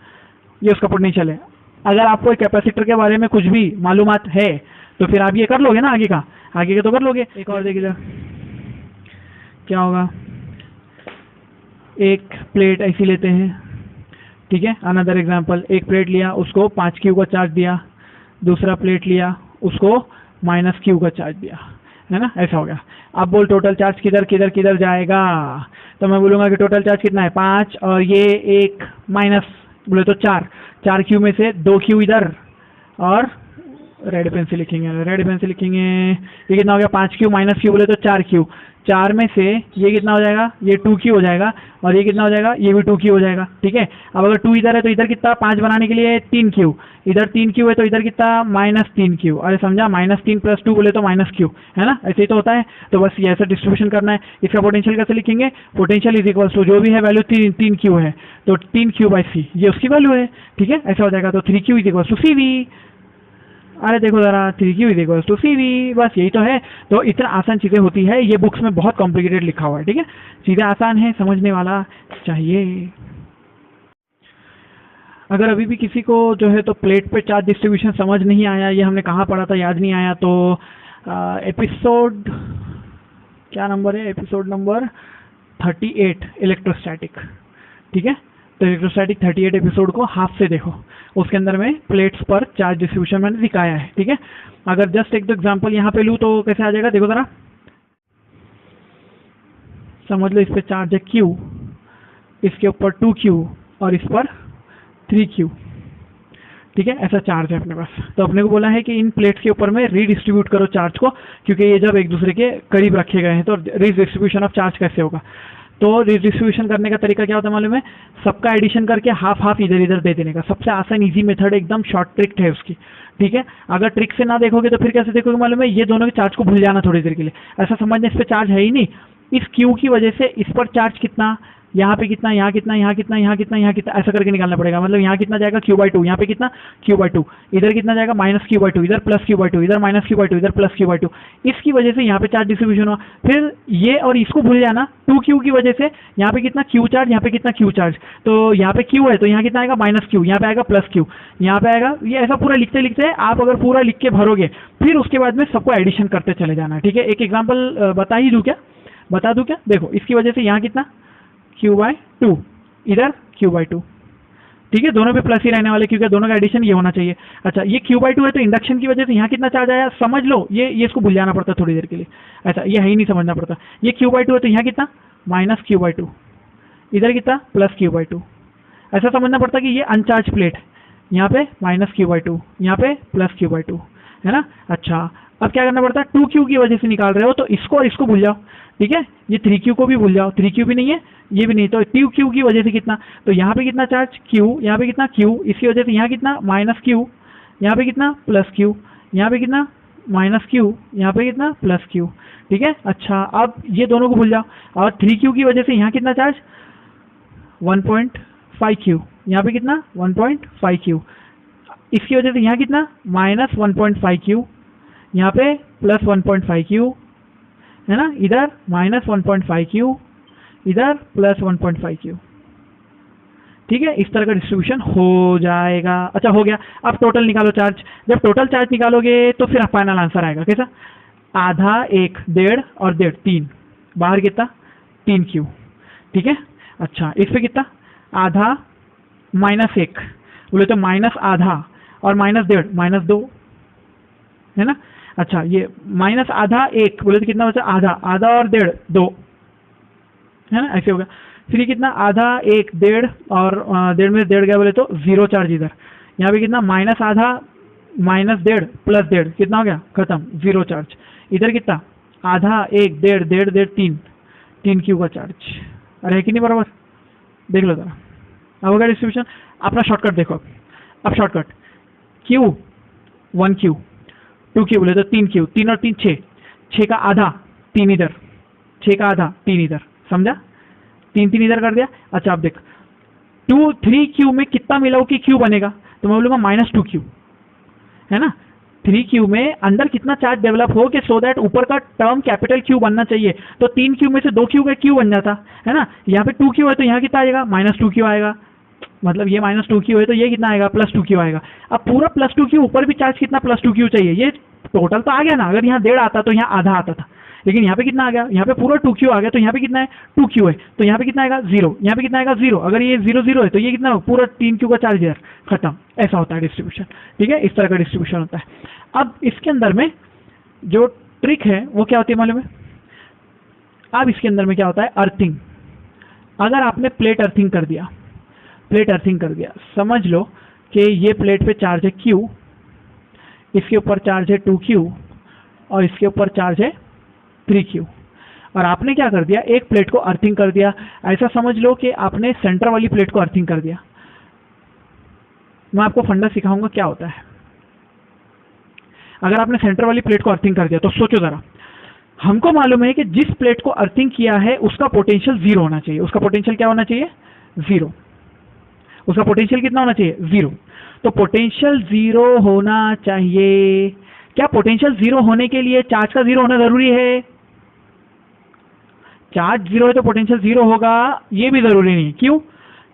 ये उसका पोटेंशियल है। अगर आपको कैपेसिटर के बारे में कुछ भी मालूमात है तो फिर आप ये कर लोगे ना, आगे का तो कर लोगे। एक और देखिए क्या होगा। एक प्लेट ऐसी लेते हैं, ठीक है। अनदर एग्जांपल, एक प्लेट लिया, उसको 5Q का चार्ज दिया, दूसरा प्लेट लिया, उसको -Q का चार्ज दिया, है ना? ऐसा हो गया। अब बोल टोटल चार्ज किधर किधर किधर जाएगा? तो मैं बोलूंगा कि टोटल चार्ज कितना है? 5 और ये एक माइनस बोले तो 4Q में से 2Q इधर, और रेड पेन से लिखेंगे, ये कितना हो गया? 5Q माइनस Q बोले तो 4Q। 4 में से ये कितना हो जाएगा? ये 2Q हो जाएगा, और ये कितना हो जाएगा? ये भी 2Q हो जाएगा, ठीक है। अब अगर 2 इधर है तो इधर कितना? 5 बनाने के लिए 3Q, इधर 3Q है तो इधर कितना? -3Q। अरे समझा? -3 प्लस 2 बोले तो -Q, है ना? ऐसे ही तो होता है। तो बस ये ऐसा डिस्ट्रीब्यूशन करना है। इसका पोटेंशियल कैसे लिखेंगे? पोटेंशियल इज इक्वल टू जो भी है वैल्यू 3Q है, तो 3Q/C ये उसकी वैल्यू है, ठीक है। ऐसा हो जाएगा। तो 3Q is equal to CV। अरे देखो जरा, 3Q is equal to CV, बस यही तो है। तो इतना आसान चीज़ें होती है, ये बुक्स में बहुत कॉम्प्लिकेटेड लिखा हुआ है, ठीक है। चीज़ें आसान है, समझने वाला चाहिए। अगर अभी भी किसी को जो है तो प्लेट पे चार्ज डिस्ट्रीब्यूशन समझ नहीं आया, ये हमने कहाँ पढ़ा था याद नहीं आया, तो एपिसोड क्या नंबर है? एपिसोड नंबर 38 इलेक्ट्रोस्टैटिक, ठीक है। तो इलेक्ट्रोस्टैटिक 38 एपिसोड को हाफ से देखो, उसके अंदर में प्लेट्स पर चार्ज डिस्ट्रीब्यूशन मैंने दिखाया है, ठीक है। अगर जस्ट एक दो एग्जांपल यहाँ पे लूँ तो कैसे आ जाएगा? देखो जरा, समझ लो इस पे चार्ज है Q, इसके ऊपर 2Q और इस पर 3Q, ठीक है। ऐसा चार्ज है अपने पास। तो अपने को बोला है कि इन प्लेट्स के ऊपर में रीडिस्ट्रीब्यूट करो चार्ज को, क्योंकि ये जब एक दूसरे के करीब रखे गए हैं तो रीडिस्ट्रीब्यूशन ऑफ चार्ज कैसे होगा? तो रिडिस्ट्रीब्यूशन करने का तरीका क्या होता है मालूम है? सबका एडिशन करके हाफ हाफ इधर इधर दे देने का। सबसे आसान इजी मेथड, एकदम शॉर्ट ट्रिक है उसकी, ठीक है। अगर ट्रिक से ना देखोगे तो फिर कैसे देखोगे मालूम है? ये दोनों के चार्ज को भूल जाना थोड़ी देर के लिए, ऐसा समझना इस पर चार्ज है ही नहीं। इस Q की वजह से इस पर चार्ज कितना, यहाँ पे कितना, यहाँ कितना, यहाँ कितना, यहाँ कितना, यहाँ कितना, ऐसा करके निकालना पड़ेगा। मतलब यहाँ कितना जाएगा? Q/2, यहाँ पे कितना? Q/2, इधर कितना जाएगा? -Q/2, इधर +Q/2, इधर -Q/2, इधर +Q/2। इसकी वजह से यहाँ पे चार्ज डिस्ट्रीब्यूशन हुआ। फिर ये और इसको भूल जाना, 2Q की वजह से यहाँ पे कितना Q चार्ज, यहाँ पे कितना Q चार्ज। तो यहाँ पे Q है तो यहाँ कितना आएगा? -Q, यहाँ पे आएगा +Q, यहाँ पे आएगा। ये ऐसा पूरा लिखते लिखते आप अगर पूरा लिख के भरोगे, फिर उसके बाद में सबको एडिशन करते चले जाना, ठीक है। एक एग्जाम्पल बता ही दूँ क्या? बता दूँ क्या? देखो, इसकी वजह से यहाँ कितना? Q/2, इधर Q/2, ठीक है। दोनों पे प्लस ही रहने वाले क्योंकि दोनों का एडिशन ये होना चाहिए। अच्छा, ये Q/2 है तो इंडक्शन की वजह से यहाँ कितना चार्ज आया समझ लो। ये इसको भूल जाना पड़ता थोड़ी देर के लिए, ऐसा ये है ही नहीं समझना पड़ता। ये Q/2 है तो यहाँ कितना? -Q/2, इधर कितना? +Q/2। ऐसा समझना पड़ता कि ये अनचार्ज प्लेट, यहाँ पे -Q/2, यहाँ पे +Q/2, है ना। अच्छा, अब क्या करना पड़ता है, 2Q की वजह से निकाल रहे हो तो इसको और इसको भूल जाओ, ठीक है। ये 3Q को भी भूल जाओ, 3Q भी नहीं है, ये भी नहीं, तो 2Q की वजह से कितना, तो यहाँ पे कितना चार्ज Q, यहाँ पे कितना Q, इसकी वजह से यहाँ कितना -Q, यहाँ पे कितना +Q, यहाँ पे कितना -Q, यहाँ पे कितना +Q, ठीक है। अच्छा, अब ये दोनों को भूल जाओ, और 3Q की वजह से यहाँ कितना चार्ज 1.5Q, यहाँ पे कितना 1.5Q, इसकी वजह से यहाँ कितना -1.5Q, यहाँ पे +1.5Q, है ना, इधर -1.5Q, इधर +1.5Q, ठीक है। इस तरह का डिस्ट्रीब्यूशन हो जाएगा। अच्छा, हो गया। अब टोटल निकालो चार्ज। जब टोटल चार्ज निकालोगे तो फिर फाइनल आंसर आएगा कैसा, आधा, 1, 1.5 और 1.5 3, बाहर कितना 3Q, ठीक है। अच्छा, इस पे कितना आधा -1, बोले तो -आधा और -1.5 -2, है ना। अच्छा, ये -आधा 1 बोले तो कितना बचा, आधा, आधा और 1.5 2, है ना, ऐसे होगा। फिर ये कितना आधा, 1, 1.5 और 1.5 में 1.5 गया बोले तो 0 चार्ज इधर, यहाँ पे कितना -आधा -1.5 +1.5 कितना हो गया, खत्म, 0 चार्ज। इधर कितना आधा, 1, 1.5 1.5 1.5 3Q का चार्ज। अरे है कि नहीं बराबर, देख लो जरा। अब होगा डिस्ट्रीब्यूशन। अपना शॉर्टकट देखो, अब शॉर्टकट Q 1Q, 2Q बोले तो 3Q, 3 और 3 6, 6 का आधा 3 इधर, 6 का आधा 3 इधर, समझा, 3 3 इधर कर दिया। अच्छा, अब देख 3Q में कितना मिला हो कि Q बनेगा, तो मैं बोलूँगा -2Q, है ना। 3Q में अंदर कितना चार्ज डेवलप हो कि सो दैट ऊपर का टर्म कैपिटल Q बनना चाहिए, तो 3Q में से 2Q का Q बन जाता, है ना। यहाँ पे 2Q है तो यहाँ कितना आएगा, -2Q आएगा, मतलब ये -2Q है तो ये कितना आएगा, +2Q आएगा। अब पूरा +2Q, ऊपर भी चार्ज कितना +2Q चाहिए, ये टोटल तो आ गया ना। अगर यहाँ 1.5 आता तो यहाँ आधा आता था, लेकिन यहाँ पे कितना आ गया, यहाँ पे पूरा 2Q आ गया, तो यहाँ पे कितना है 2Q है, तो यहाँ पे कितना आएगा 0, यहाँ पे कितना आएगा 0, अगर ये 0 0 है तो ये कितना पूरा 3Q का चार्ज इधर, खत्म। ऐसा होता है डिस्ट्रीब्यूशन, ठीक है, इस तरह का डिस्ट्रीब्यूशन होता है। अब इसके अंदर में जो ट्रिक है वो क्या होती है मालूम है। अब इसके अंदर में क्या होता है, अर्थिंग। अगर आपने प्लेट अर्थिंग कर दिया, प्लेट अर्थिंग कर दिया, समझ लो कि ये प्लेट पे चार्ज है Q, इसके ऊपर चार्ज है 2Q और इसके ऊपर चार्ज है 3Q, और आपने क्या कर दिया, एक प्लेट को अर्थिंग कर दिया। ऐसा समझ लो कि आपने सेंटर वाली प्लेट को अर्थिंग कर दिया। मैं आपको फंडा सिखाऊंगा क्या होता है। अगर आपने सेंटर वाली प्लेट को अर्थिंग कर दिया तो सोचो जरा, हमको मालूम है कि जिस प्लेट को अर्थिंग किया है उसका पोटेंशियल 0 होना चाहिए। उसका पोटेंशियल क्या होना चाहिए, 0। उसका पोटेंशियल कितना होना चाहिए, 0। तो पोटेंशियल 0 होना चाहिए। क्या पोटेंशियल 0 होने के लिए चार्ज का 0 होना जरूरी है? चार्ज 0 है तो पोटेंशियल 0 होगा, ये भी जरूरी नहीं। क्यों?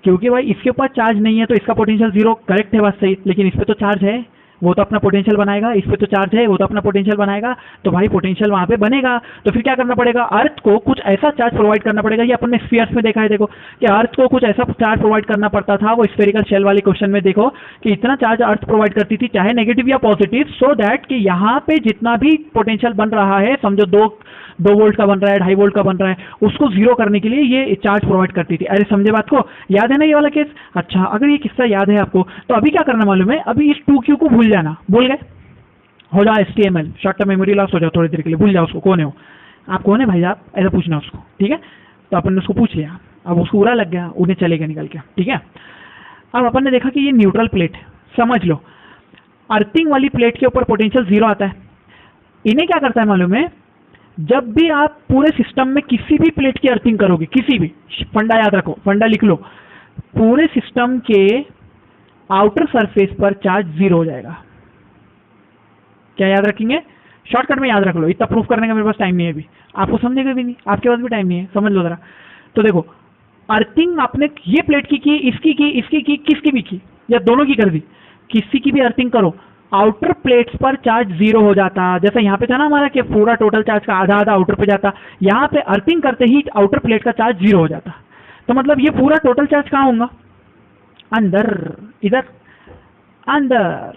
क्योंकि भाई इसके ऊपर चार्ज नहीं है तो इसका पोटेंशियल 0, करेक्ट है, बात सही, लेकिन इस पे तो चार्ज है, वो तो अपना पोटेंशियल बनाएगा। इस पे तो चार्ज है, वो तो अपना पोटेंशियल बनाएगा, तो भाई पोटेंशियल वहां पे बनेगा। तो फिर क्या करना पड़ेगा, अर्थ को कुछ ऐसा चार्ज प्रोवाइड करना पड़ेगा। ये अपन ने स्फीयर्स में देखा है, देखो कि अर्थ को कुछ ऐसा चार्ज प्रोवाइड करना पड़ता था। वो स्फेरिकल शेल वाले क्वेश्चन में देखो कि इतना चार्ज अर्थ प्रोवाइड करती थी, चाहे नेगेटिव या पॉजिटिव, सो दैट कि यहाँ पे जितना भी पोटेंशियल बन रहा है, समझो 2 वोल्ट का बन रहा है, 2.5 वोल्ट का बन रहा है, उसको 0 करने के लिए ये चार्ज प्रोवाइड करती थी। अरे समझे बात को, याद है ना ये वाला केस? अच्छा, अगर ये किस्सा याद है आपको तो अभी क्या करना मालूम है, अभी इस 2Q को भूल जाना। भूल गए, हो जाओ HTML, short term memory loss हो जाओ थोड़ी देर के लिए, भूल जाओ उसको, कौन है वो, आप कौन है भाई आप, ऐसा पूछना उसको, ठीक है। तो अपन ने उसको पूछ लिया, अब उसको उड़ा लग गया, उन्हें चलेगा निकल के, ठीक है। अब अपन ने देखा कि ये न्यूट्रल प्लेट, समझ लो अर्थिंग वाली प्लेट के ऊपर पोटेंशियल 0 आता है। इन्हें क्या करता है मालूम है, जब भी आप पूरे सिस्टम में किसी भी प्लेट की अर्थिंग करोगे, किसी भी, फंडा याद रखो, फंडा लिख लो, पूरे सिस्टम के आउटर सरफेस पर चार्ज 0 हो जाएगा। क्या याद रखेंगे, शॉर्टकट में याद रख लो, इतना प्रूफ करने का मेरे पास टाइम नहीं है अभी, आपको समझेगा भी नहीं, आपके पास भी टाइम नहीं है, समझ लो जरा। तो देखो, अर्थिंग आपने ये प्लेट की, इसकी की, इसकी की, किसकी भी की, या दोनों की कर दी, किसी की भी अर्थिंग करो, आउटर प्लेट्स पर चार्ज 0 हो जाता। जैसा यहाँ पे था ना हमारा कि पूरा टोटल चार्ज का आधा आधा आउटर पे जाता, यहाँ पे अर्थिंग करते ही आउटर प्लेट का चार्ज 0 हो जाता। तो मतलब ये पूरा टोटल चार्ज कहाँ होगा, अंदर, इधर अंदर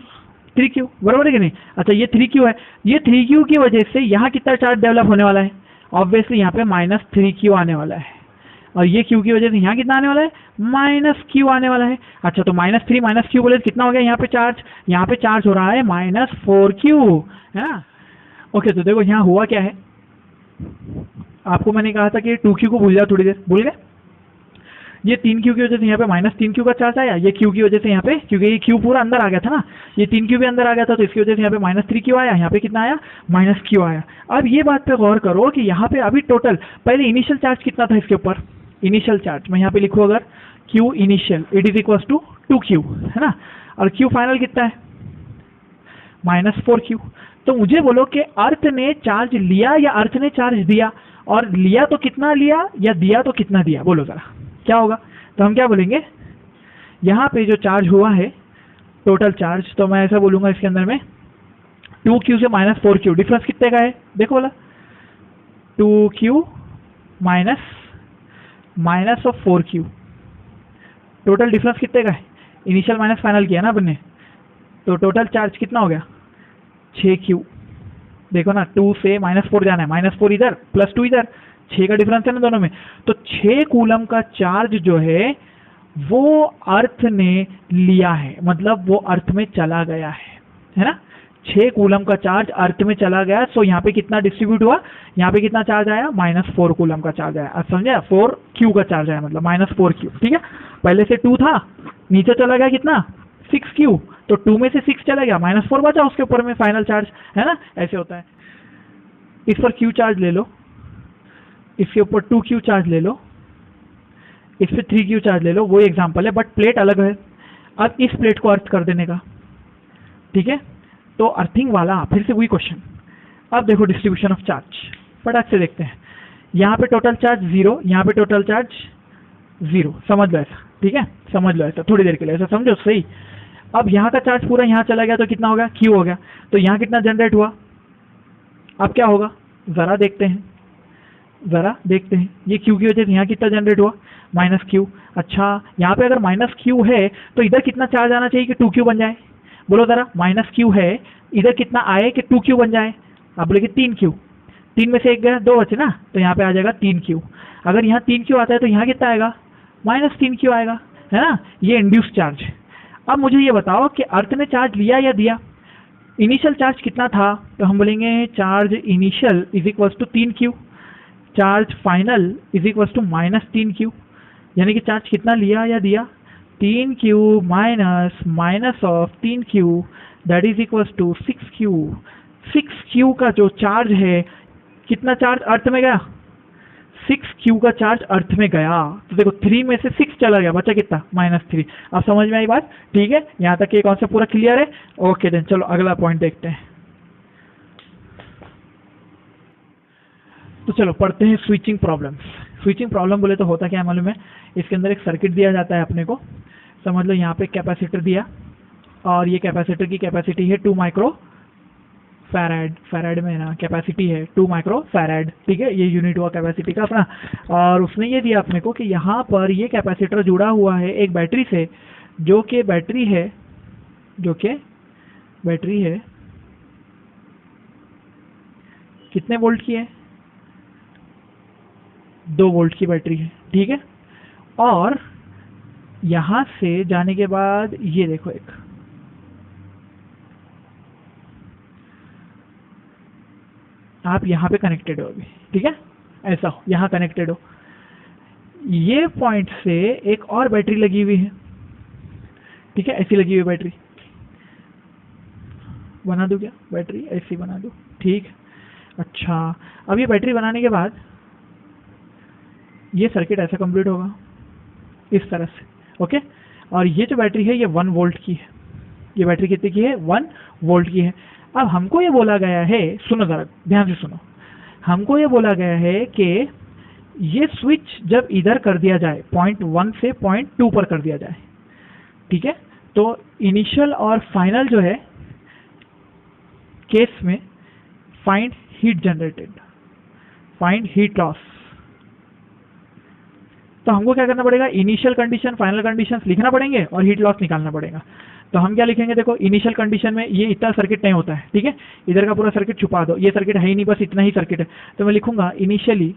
3Q, बराबर है कि नहीं। अच्छा, ये 3Q है, ये 3Q की वजह से यहाँ कितना चार्ज डेवलप होने वाला है, ऑब्वियसली यहाँ पे -3Q आने वाला है। और ये Q की वजह से यहाँ कितना आने वाला है, -Q आने वाला है। अच्छा, तो -3 -Q बोले कितना हो गया यहाँ पे चार्ज हो रहा है -4Q, है ना। ओके, तो देखो यहाँ हुआ क्या है, आपको मैंने कहा था कि 2Q को भूल जाओ, थोड़ी देर भूल गए। ये 3Q की वजह से यहाँ पे -3Q का चार्ज आया, ये Q की वजह से यहाँ पे, क्योंकि ये Q पूरा अंदर आ गया था ना, ये 3Q भी अंदर आ गया था, तो इसकी वजह से यहाँ पे -3Q आया, यहाँ पे कितना आया, -Q आया। अब ये बात पे गौर करो कि यहाँ पे अभी टोटल पहले इनिशियल चार्ज कितना था इसके ऊपर, इनिशियल चार्ज मैं यहाँ पे लिखूँ अगर Q initial it is equal to 2Q, है ना, और Q फाइनल कितना है, -4Q। तो मुझे बोलो कि अर्थ ने चार्ज लिया या अर्थ ने चार्ज दिया, और लिया तो कितना लिया या दिया तो कितना दिया, बोलो जरा क्या होगा। तो हम क्या बोलेंगे, यहाँ पे जो चार्ज हुआ है टोटल चार्ज, तो मैं ऐसा बोलूंगा इसके अंदर में 2Q से -4Q, डिफरेंस कितने का है देखो बोला, 2Q minus of 4Q, total difference कितने का है, इनिशियल माइनस फाइनल किया ना अपन ने, तो टोटल चार्ज कितना हो गया 6Q। देखो ना, 2 से -4 जाना है, -4 इधर +2 इधर, 6 का डिफरेंस है ना दोनों में, तो 6 कूलम का चार्ज जो है वो अर्थ ने लिया है, मतलब वो अर्थ में चला गया है ना। 6 कूलम का चार्ज अर्थ में चला गया, सो यहाँ पे कितना डिस्ट्रीब्यूट हुआ, यहाँ पे कितना चार्ज आया, -4 कूलम का चार्ज आया। अब समझे, 4Q का चार्ज आया, मतलब -4Q, ठीक है। पहले से 2 था, नीचे चला गया कितना 6Q, तो 2 में से 6 चला गया, -4 बचा उसके ऊपर में फाइनल चार्ज, है ना, ऐसे होता है। इस पर Q चार्ज ले लो, इसके ऊपर 2Q चार्ज ले लो, इस पे 3Q चार्ज ले लो, वो एग्जांपल है, बट प्लेट अलग है। अब इस प्लेट को अर्थ कर देने का, ठीक है, तो अर्थिंग वाला फिर से वही क्वेश्चन। अब देखो डिस्ट्रीब्यूशन ऑफ चार्ज फटाक से देखते हैं, यहाँ पे टोटल चार्ज 0, यहाँ पे टोटल चार्ज 0, समझ लो ऐसा, ठीक है, समझ लो ऐसा थोड़ी देर के लिए, ऐसा समझो सही। अब यहाँ का चार्ज पूरा यहाँ चला गया, तो कितना हो गया, Q हो गया, तो यहाँ कितना जनरेट हुआ, अब क्या होगा जरा देखते हैं, ये Q की वजह से यहाँ कितना जनरेट हुआ, -Q। अच्छा, यहाँ पे अगर -Q है तो इधर कितना चार्ज आना चाहिए कि 2Q बन जाए, बोलो जरा, -Q है, इधर कितना आए कि 2Q बन जाए, आप बोले 3Q, 3 में से 1 गया, 2 बचे ना, तो यहाँ पे आ जाएगा 3Q। अगर यहाँ 3Q आता है तो यहाँ कितना आएगा, -3Q आएगा, है ना, ये इंड्यूस चार्ज। अब मुझे ये बताओ कि अर्थ ने चार्ज लिया या दिया, इनिशियल चार्ज कितना था, तो हम बोलेंगे charge initial is equal to 3Q, charge final is equal to -3Q, यानी कि चार्ज कितना लिया या दिया, 3Q minus of 3Q that is equal to 6Q। 6Q का जो चार्ज है, कितना चार्ज अर्थ में गया, 6Q का चार्ज अर्थ में गया, तो देखो 3 में से 6 चला गया, बचा कितना, -3। अब समझ में आई बात, ठीक है, यहाँ तक ये कॉन्सेप्ट पूरा क्लियर है। ओके देन, चलो अगला पॉइंट देखते हैं। तो चलो पढ़ते हैं स्विचिंग प्रॉब्लम्स। स्विचिंग प्रॉब्लम बोले तो होता क्या है मालूम है, इसके अंदर एक सर्किट दिया जाता है अपने को, समझ लो यहाँ पे कैपेसिटर दिया, और ये कैपेसिटर की कैपेसिटी है 2 माइक्रो फैराड, फैराड में ना कैपेसिटी है 2 माइक्रो फैराड, ठीक है, ये यूनिट हुआ कैपेसिटी का अपना। और उसने ये दिया अपने को कि यहाँ पर ये कैपेसिटर जुड़ा हुआ है एक बैटरी से, जो कि बैटरी है कितने वोल्ट की है, 2 वोल्ट की बैटरी है, ठीक है। और यहां से जाने के बाद ये देखो, एक आप यहां पे कनेक्टेड हो अभी, ठीक है, ऐसा हो, यहां कनेक्टेड हो, ये पॉइंट से एक और बैटरी लगी हुई है, ठीक है, ऐसी लगी हुई बैटरी बना दूं क्या, बैटरी ऐसी बना दूं, ठीक। अच्छा, अब ये बैटरी बनाने के बाद ये सर्किट ऐसा कंप्लीट होगा इस तरह से, ओके। और ये जो बैटरी है ये 1 वोल्ट की है, ये बैटरी कितने की है, 1 वोल्ट की है। अब हमको ये बोला गया है, सुनो जरा ध्यान से सुनो, हमको ये बोला गया है कि ये स्विच जब इधर कर दिया जाए, पॉइंट 1 से पॉइंट 2 पर कर दिया जाए, ठीक है, तो इनिशियल और फाइनल जो है केस में find heat generated, find heat loss. तो हमको क्या करना पड़ेगा, इनिशियल कंडीशन फाइनल कंडीशंस लिखना पड़ेंगे और हीट लॉस निकालना पड़ेगा। तो हम क्या लिखेंगे, देखो इनिशियल कंडीशन में ये इतना सर्किट नहीं होता है, ठीक है, इधर का पूरा सर्किट छुपा दो, ये सर्किट है ही नहीं, बस इतना ही सर्किट है। तो मैं लिखूंगा इनिशियली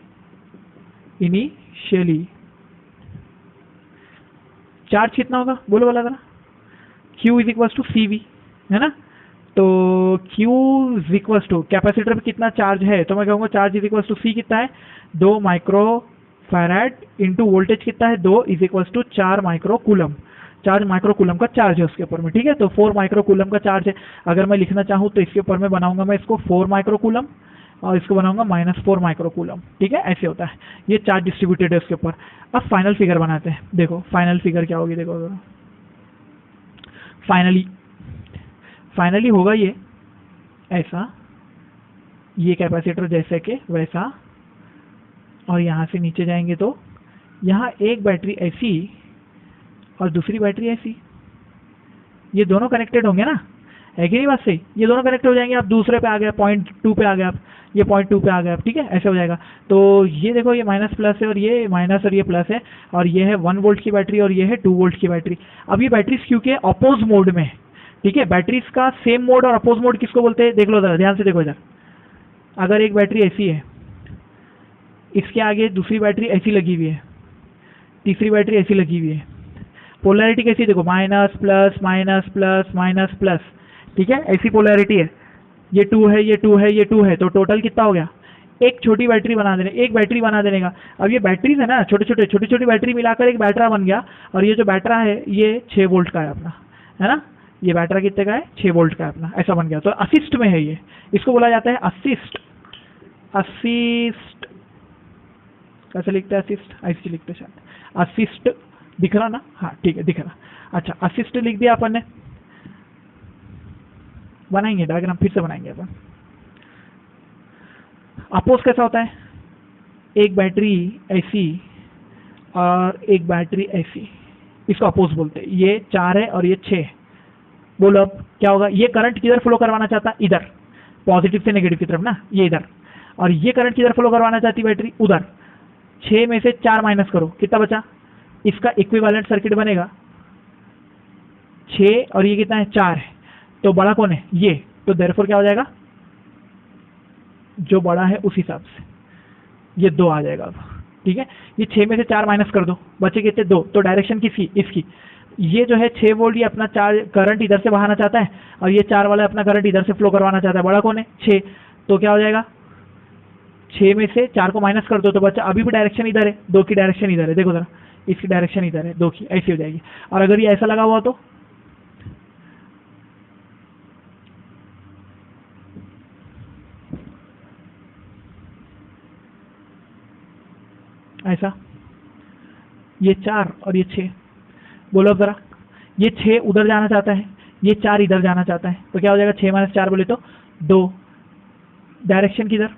चार्ज कितना होगा बोलो वाला जरा, Q is equal to CV, है ना। तो Q is equal to capacitor पे कितना चार्ज है, तो मैं कहूँगा charge is equal to C कितना है 2 माइक्रो फैराड इंटू वोल्टेज कितना है 2 is equal to 4 micro coulomb. 4 micro coulomb का चार्ज है उसके ऊपर में, ठीक है। तो 4 माइक्रो कूलम का चार्ज है। अगर मैं लिखना चाहूँ तो इसके ऊपर में बनाऊंगा मैं इसको 4 माइक्रो कूलम और इसको बनाऊंगा -4 माइक्रो कूलम, ठीक है। ऐसे होता है, ये चार्ज डिस्ट्रीब्यूटेड है उसके ऊपर। अब फाइनल फिगर बनाते हैं, देखो फाइनल फिगर क्या होगी, देखो फाइनली होगा ये ऐसा, ये कैपेसिटर जैसे कि वैसा, और यहाँ से नीचे जाएंगे तो यहाँ एक बैटरी ऐसी और दूसरी बैटरी ऐसी, ये दोनों कनेक्टेड होंगे ना, है कि नहीं बात सही। ये दोनों कनेक्ट हो जाएंगे, आप दूसरे पे आ गए 0.2 पे आ गए आप, ये 0.2 पे आ गए आप, ठीक है। ऐसे हो जाएगा। तो ये देखो ये माइनस प्लस है और ये माइनस और ये प्लस है, और ये है 1 वोल्ट की बैटरी और ये है 2 वोल्ट की बैटरी। अब ये बैटरीज क्योंकि अपोज मोड में, ठीक है। बैटरीज का सेम मोड और अपोज मोड किसको बोलते हैं, देख लो जरा ध्यान से देखो इधर। अगर एक बैटरी ऐसी है, इसके आगे दूसरी बैटरी ऐसी लगी हुई है, तीसरी बैटरी ऐसी लगी हुई है, पोलैरिटी कैसी देखो, minus plus minus plus minus plus, ठीक है। ऐसी पोलैरिटी है, ये 2 है, ये 2 है, ये 2 है, तो टोटल कितना हो गया, एक छोटी बैटरी बना देने, एक बैटरी बना देने का। अब ये बैटरीज है ना, छोटी छोटी बैटरी मिलाकर एक बैटरा बन गया, और ये जो बैटरा है ये 6 वोल्ट का है अपना, है ना। ये बैटरा कितने का है, 6 वोल्ट का है अपना, ऐसा बन गया। तो असिस्ट में है ये, इसको बोला जाता है असिस्ट। असिस्ट कैसे लिखते हैं, असिस्ट ऐसे लिखते हैं शायद, असिस्ट दिख रहा ना, हाँ ठीक है दिख रहा। अच्छा असिस्ट लिख दिया अपन ने, बनाएंगे डायग्राम फिर से बनाएंगे अपन। अपोज कैसा होता है, एक बैटरी ऐसी और एक बैटरी ऐसी, इसको अपोज बोलते हैं। ये 4 है और ये 6। बोलो अब क्या होगा, ये करंट किधर फ्लो करवाना चाहता है, इधर, पॉजिटिव से नेगेटिव की तरफ ना, ये इधर, और ये करंट किधर फ्लो करवाना चाहती बैटरी, उधर। 6 में से 4 माइनस करो, कितना बचा, इसका इक्विवेलेंट सर्किट बनेगा 6 और ये कितना है 4 है, तो बड़ा कौन है ये, तो देयरफॉर क्या हो जाएगा, जो बड़ा है उस हिसाब से ये 2 आ जाएगा अब, ठीक है। ये 6 में से 4 माइनस कर दो, बचे कितने 2, तो डायरेक्शन किसकी, इसकी। ये जो है 6 वोल्ट, ये अपना चार्ज करंट इधर से बहाना चाहता है, और ये 4 वाला अपना करंट इधर से फ्लो करवाना चाहता है, बड़ा कौन है 6, तो क्या हो जाएगा 6 में से 4 को माइनस कर दो, तो बच्चा अभी भी डायरेक्शन इधर है, 2 की डायरेक्शन इधर है, देखो जरा इसकी डायरेक्शन इधर है 2 की, ऐसी हो जाएगी। और अगर ये ऐसा लगा हुआ तो ऐसा, ये 4 और ये 6, बोलो जरा, ये 6 उधर जाना चाहता है, ये 4 इधर जाना चाहता है, तो क्या हो जाएगा 6 - 4 बोले तो 2, डायरेक्शन किधर,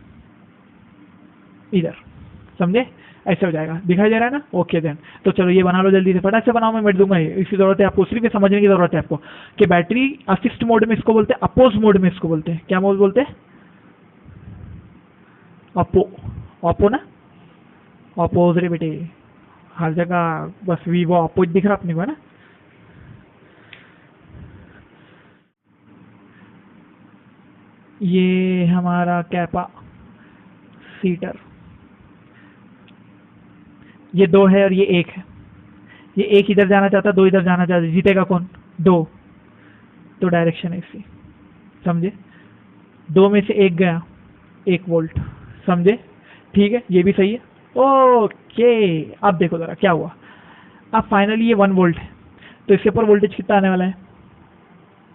इधर, समझे, ऐसे हो जाएगा, दिखाई दे रहा है ना। ओके देन, तो चलो ये बना लो जल्दी से, फटाक से बनाओ, मैं मिट दूंगा ये, इसकी जरूरत है आपको, सिर्फ ये समझने की जरूरत है आपको कि बैटरी असिस्ट मोड में इसको बोलते हैं, अपोज मोड में इसको बोलते हैं, क्या मोड बोलते हैं, ओपो ना, अपोज रे बेटे, हर जगह बस वीवो अपोज दिख रहा अपने को, है ना। ये हमारा कैपा सीटर, ये 2 है और ये 1 है, ये 1 इधर जाना चाहता, 2 इधर जाना चाहता, जीतेगा कौन 2, तो डायरेक्शन ऐसी, समझे। 2 में से 1 गया 1 वोल्ट, समझे, ठीक है, ये भी सही है। ओके अब देखो जरा क्या हुआ, अब फाइनली ये 1 वोल्ट है, तो इसके ऊपर वोल्टेज कितना आने वाला है,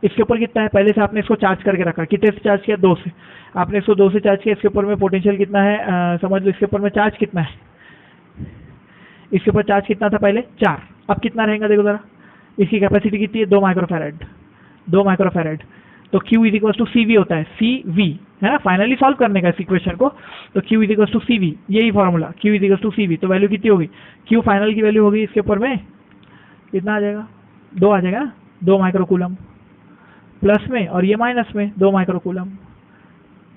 इसके ऊपर कितना है, पहले से आपने इसको चार्ज करके रखा, कितने से चार्ज किया 2 से, आपने इसको 2 से चार्ज किया, इसके ऊपर में पोटेंशियल कितना है, समझ लो इसके ऊपर में चार्ज कितना है, इसके ऊपर चार्ज कितना था पहले 4, अब कितना रहेगा देखो जरा, इसकी कैपेसिटी कितनी है 2 माइक्रोफैराड, 2 माइक्रोफैराड, तो Q is equal to CV होता है, CV है ना, फाइनली सॉल्व करने का इस इक्वेशन को, तो Q is equal to CV, यही formula Q is equal to CV, तो वैल्यू कितनी होगी, Q फाइनल की वैल्यू होगी इसके ऊपर में कितना आ जाएगा, 2 आ जाएगा ना, 2 माइक्रोकूलम प्लस में, और ये माइनस में 2 माइक्रोकूलम,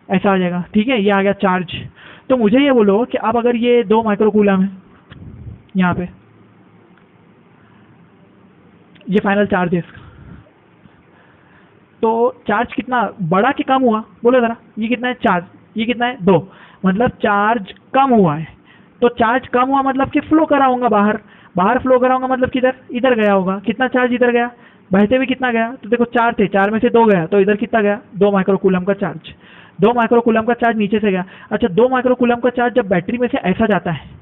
ऐसा आ जाएगा, ठीक है। ये आ गया चार्ज। तो मुझे ये बोलो कि अब अगर ये 2 माइक्रोकूलम है यहाँ पे, ये फाइनल चार्ज है इसका, तो चार्ज कितना बड़ा कि कम हुआ, बोलो जरा, ये कितना है चार्ज, ये कितना है 2, मतलब चार्ज कम हुआ है, तो चार्ज कम हुआ मतलब कि फ्लो कराऊंगा बाहर, बाहर फ्लो करा होगा मतलब किधर, इधर गया होगा। कितना चार्ज इधर गया, बहते हुए कितना गया, तो देखो 4 थे, 4 में से 2 गया, तो इधर कितना गया, 2 माइक्रोकूलम का चार्ज। 2 माइक्रोकूलम का चार्ज नीचे से गया। अच्छा, 2 माइक्रोकूलम का चार्ज जब बैटरी में से ऐसा जाता है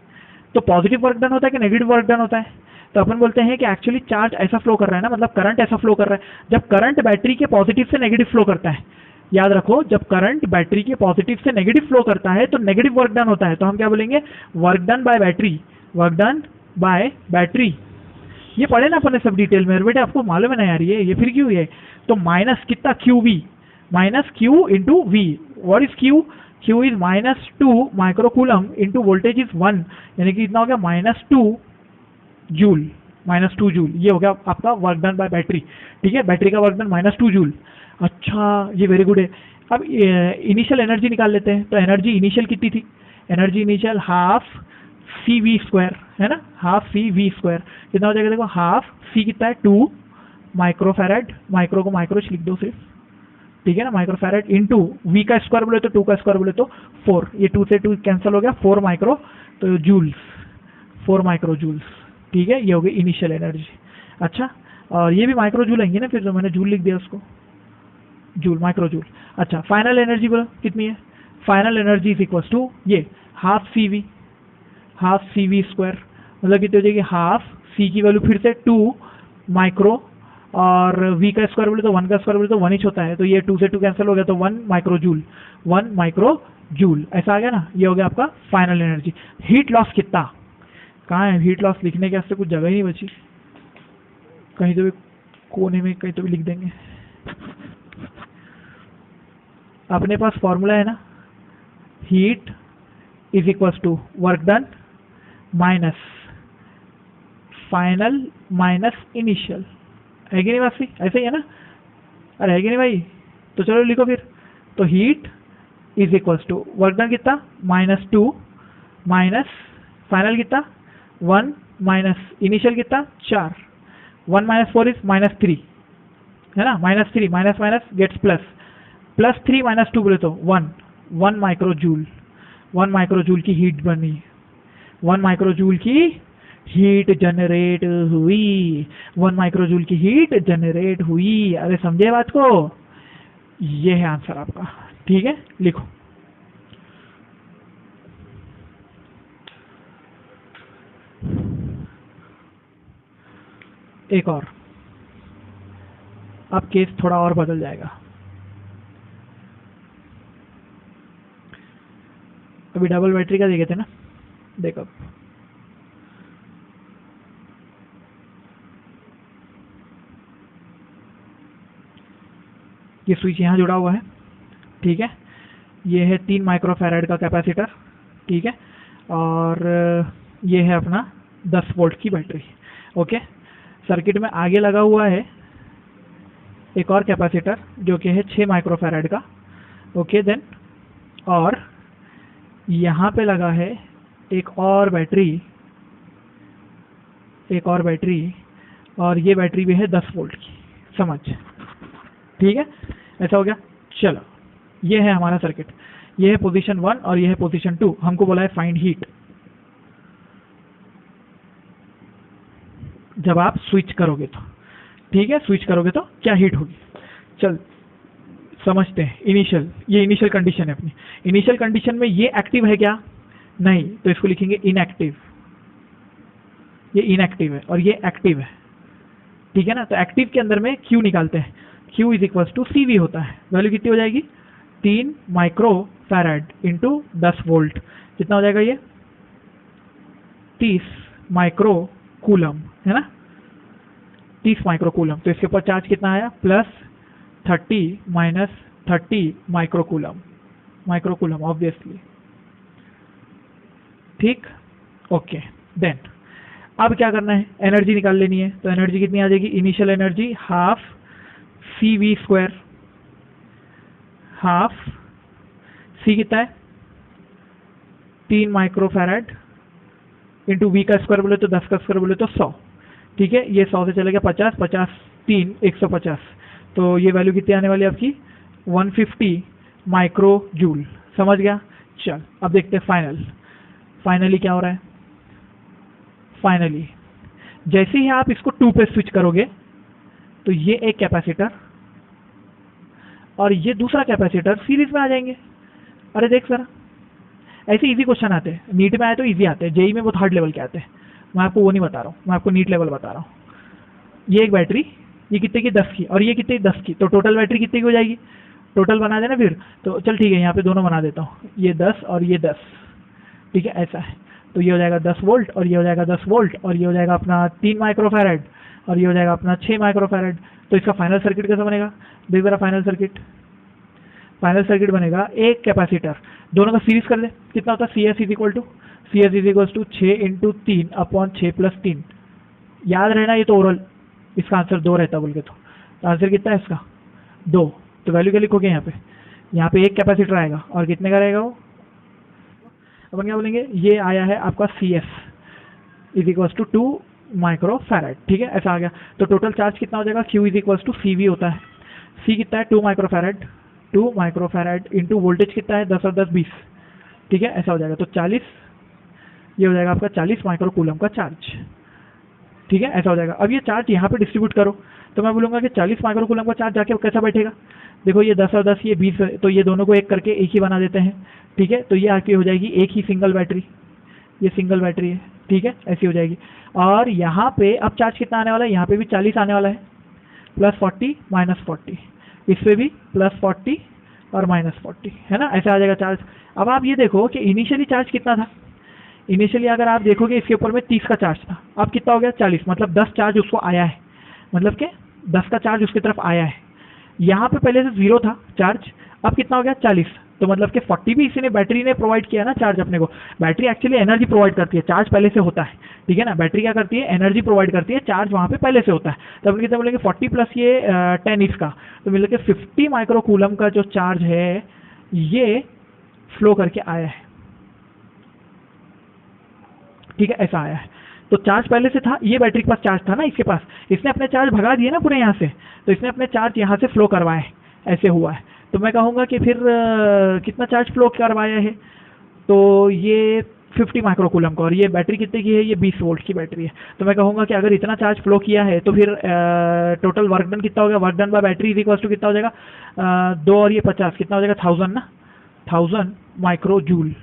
तो पॉजिटिव वर्क डन होता है कि नेगेटिव वर्क डन होता है? तो अपन बोलते हैं कि एक्चुअली चार्ज ऐसा फ्लो कर रहा है ना, मतलब करंट ऐसा फ्लो कर रहा है। जब करंट बैटरी के पॉजिटिव से नेगेटिव फ्लो करता है, याद रखो, जब करंट बैटरी के पॉजिटिव से नेगेटिव फ्लो करता है तो नेगेटिव वर्क डन होता है। तो हम क्या बोलेंगे, work done by battery, work done by battery. ये पढ़े ना अपने सब डिटेल में, बेटे आपको मालूम है ना यार, ये फिर क्यों है? तो माइनस कितना, Q V, minus Q into V. What is Q? Q is -2 microcoulomb into voltage is 1, यानी कि इतना हो गया -2 जूल, -2 जूल। ये हो गया आपका वर्क डन बाय बैटरी। ठीक है, बैटरी का वर्क डन -2 जूल। अच्छा, ये वेरी गुड है। अब इनिशियल एनर्जी निकाल लेते हैं। तो एनर्जी इनिशियल कितनी थी? Energy initial half C V square, है ना, हाफ सी वी स्क्वायर। कितना हो जाएगा, देखो हाफ सी कितना है, 2 माइक्रोफैराड, माइक्रो को माइक्रो लिख दो सिर्फ, ठीक है ना, माइक्रोफैराड इंटू वी का स्क्वायर बोले तो 2 का स्क्वायर बोले तो 4, ये 2 से 2 कैंसिल हो गया, 4 माइक्रो, तो जूल्स, 4 माइक्रो जूल्स। ठीक है, ये हो गई इनिशियल एनर्जी। अच्छा, और ये भी माइक्रो जूल आएंगे ना, फिर जो मैंने जूल लिख दिया उसको, जूल, माइक्रो जूल। अच्छा, फाइनल एनर्जी बोलो कितनी है? Final energy is equal to ये half C V, half C V square, मतलब कितनी हो जाएगी, हाफ सी की वैल्यू फिर से 2 माइक्रो, और v का स्क्वायर बोले तो 1 का स्क्वायर बोले तो 1 ही होता है, तो ये 2 से 2 कैंसिल हो गया, तो 1 माइक्रो जूल, 1 माइक्रो जूल, ऐसा आ गया ना। ये हो गया आपका फाइनल एनर्जी। हीट लॉस कितना, कहाँ है हीट लॉस? लिखने के वास्ते कुछ जगह ही नहीं बची, कहीं तो भी कोने में कहीं तो भी लिख देंगे। अपने पास फॉर्मूला है ना, heat is equal to work done minus final minus initial, है कि नहीं बात? ऐसे ही है ना, अरे है कि नहीं भाई? तो चलो लिखो फिर। तो heat is equal to work done कितना, -2 माइनस फाइनल कितना, 1 माइनस इनिशियल कितना, 4, 1 माइनस 4 इज -3, है ना, -3, माइनस माइनस गेट्स प्लस, +3 -2 बोले तो 1 माइक्रो जूल, 1 माइक्रो जूल की हीट बनी, 1 माइक्रो जूल की हीट जनरेट हुई, 1 माइक्रो जूल की हीट जनरेट हुई। अरे समझे बात को? ये है आंसर आपका। ठीक है, लिखो। एक और, अब केस थोड़ा और बदल जाएगा। अभी डबल बैटरी का देखे थे ना, देखो ये स्विच यहाँ जुड़ा हुआ है, ठीक है, ये है 3 माइक्रोफैराड का कैपेसिटर, ठीक है, और ये है अपना 10 वोल्ट की बैटरी। ओके, सर्किट में आगे लगा हुआ है एक और कैपेसिटर जो कि है 6 माइक्रोफैराड का। ओके देन, और यहाँ पे लगा है एक और बैटरी, और ये बैटरी भी है 10 वोल्ट की, समझ? ठीक है, ऐसा हो गया। चलो, ये है हमारा सर्किट, ये है पोजीशन 1 और ये है पोजीशन 2। हमको बोला है फाइंड हीट। जब आप स्विच करोगे तो, ठीक है, स्विच करोगे तो क्या हीट होगी? चल समझते हैं। इनिशियल, ये इनिशियल कंडीशन है अपनी। इनिशियल कंडीशन में ये एक्टिव है क्या? नहीं, तो इसको लिखेंगे इनएक्टिव। ये इनएक्टिव है और ये एक्टिव है, ठीक है ना। तो एक्टिव के अंदर में Q निकालते हैं। Q is equal to CV होता है। वैल्यू कितनी हो जाएगी? 3 माइक्रो फैराड इंटू 10 वोल्ट, कितना हो जाएगा ये? 30 माइक्रो कूलम, है ना, 30 माइक्रो कूलम। तो इसके ऊपर चार्ज कितना आया? +30 माइनस 30 माइक्रो कूलम ऑब्वियसली, ठीक। ओके देन, अब क्या करना है? एनर्जी निकाल लेनी है। तो एनर्जी कितनी आ जाएगी? Initial energy half CV square, half C कितना है? 3 माइक्रो फैराड इंटू V का स्क्वायर बोले तो 10 का स्क्वायर बोले तो 100, ठीक है। ये 100 से चले गया 50, 50 3 150, तो ये वैल्यू कितनी आने वाली है आपकी? 150 माइक्रो जूल। समझ गया? चल अब देखते हैं फाइनली क्या हो रहा है। फाइनली जैसे ही आप इसको 2 पे स्विच करोगे तो ये एक कैपेसिटर और ये दूसरा कैपेसिटर सीरीज में आ जाएंगे। अरे देख सर, ऐसे इजी क्वेश्चन आते हैं, नीट में आए तो इजी आते हैं, जेई में बहुत हार्ड लेवल के आते हैं। मैं आपको वो नहीं बता रहा हूँ, मैं आपको नीट लेवल बता रहा हूँ। ये एक बैटरी, ये कितने की 10 की, और ये कितने 10 की, तो टोटल बैटरी कितनी की हो जाएगी, टोटल बना देना फिर। तो चल ठीक है, यहाँ पे दोनों बना देता हूँ, ये 10 और ये 10, ठीक है, ऐसा है। तो ये हो जाएगा 10 वोल्ट और ये हो जाएगा 10 वोल्ट और ये हो जाएगा अपना 3 माइक्रोफैरड और ये हो जाएगा अपना 6 माइक्रोफैरड। तो इसका फाइनल सर्किट कैसा बनेगा, देख जरा फाइनल सर्किट। फाइनल सर्किट बनेगा एक कैपेसिटर, दोनों का सीरीज कर दे, कितना होता है, C S is equal to 6 into 3 upon 6 plus 3। याद रहना ये तो ओरल, इसका आंसर 2 रहता बोल के। तो आंसर कितना है इसका, 2। तो वैल्यू क्या लिखोगे यहाँ पे एक कैपेसिटर आएगा और कितने का रहेगा वो, अपन क्या बोलेंगे, ये आया है आपका C S is equal to 2 microfarad, ठीक है, ऐसा आ गया। तो टोटल चार्ज कितना हो जाएगा, Q is equal to C V होता है, C कितना है 2 माइक्रोफैरड इंटू वोल्टेज कितना है 10 और 10 20, ठीक है, ऐसा हो जाएगा। तो 40, ये हो जाएगा आपका 40 माइक्रो कूलम का चार्ज, ठीक है, ऐसा हो जाएगा। अब ये चार्ज यहाँ पे डिस्ट्रीब्यूट करो, तो मैं बोलूँगा कि 40 माइक्रो कूलम का चार्ज जाके कैसा बैठेगा, देखो ये 10 और 10 ये 20, तो ये दोनों को एक करके एक ही बना देते हैं, ठीक है। तो ये आपकी हो जाएगी एक ही सिंगल बैटरी, ये सिंगल बैटरी है, ठीक है, ऐसी हो जाएगी। और यहाँ पे अब चार्ज कितना आने वाला है, यहाँ पे भी 40 आने वाला है, +40 -40, इस पे भी +40 और -40, है ना, ऐसा आ जाएगा चार्ज। अब आप ये देखो कि इनिशियली चार्ज कितना था, इनिशियली अगर आप देखोगे इसके ऊपर में 30 का चार्ज था, अब कितना हो गया 40, मतलब 10 चार्ज उसको आया है, मतलब कि 10 का चार्ज उसकी तरफ आया है। यहाँ पे पहले से 0 था चार्ज, अब कितना हो गया 40, तो मतलब कि 40 भी इसी ने बैटरी ने प्रोवाइड किया ना चार्ज अपने को। बैटरी एक्चुअली एनर्जी प्रोवाइड करती है, चार्ज पहले से होता है, ठीक है ना, बैटरी क्या करती है, एनर्जी प्रोवाइड करती है, चार्ज वहाँ पे पहले से होता है। तो अपन कितना बोलेंगे 40 प्लस ये 10 इसका, तो मिल के 50 माइक्रो कूलम का जो चार्ज है ये फ्लो करके आया है, ठीक है, ऐसा आया है। तो चार्ज पहले से था, ये बैटरी के पास चार्ज था ना, इसके पास, इसने अपने चार्ज भगा दिए ना पूरे यहाँ से, तो इसने अपने चार्ज यहाँ से फ्लो करवाए, ऐसे हुआ है। तो मैं कहूँगा कि फिर कितना चार्ज फ्लो करवाया है, तो ये 50 माइक्रो कूलम का, और ये बैटरी कितने की है, ये 20 वोल्ट की बैटरी है। तो मैं कहूँगा कि अगर इतना चार्ज फ्लो किया है तो फिर टोटल वर्क डन कितना हो गया, work done by battery is equal to कितना हो जाएगा, 2 और ये 50 कितना हो जाएगा 1000 ना, 1000 माइक्रो जूल,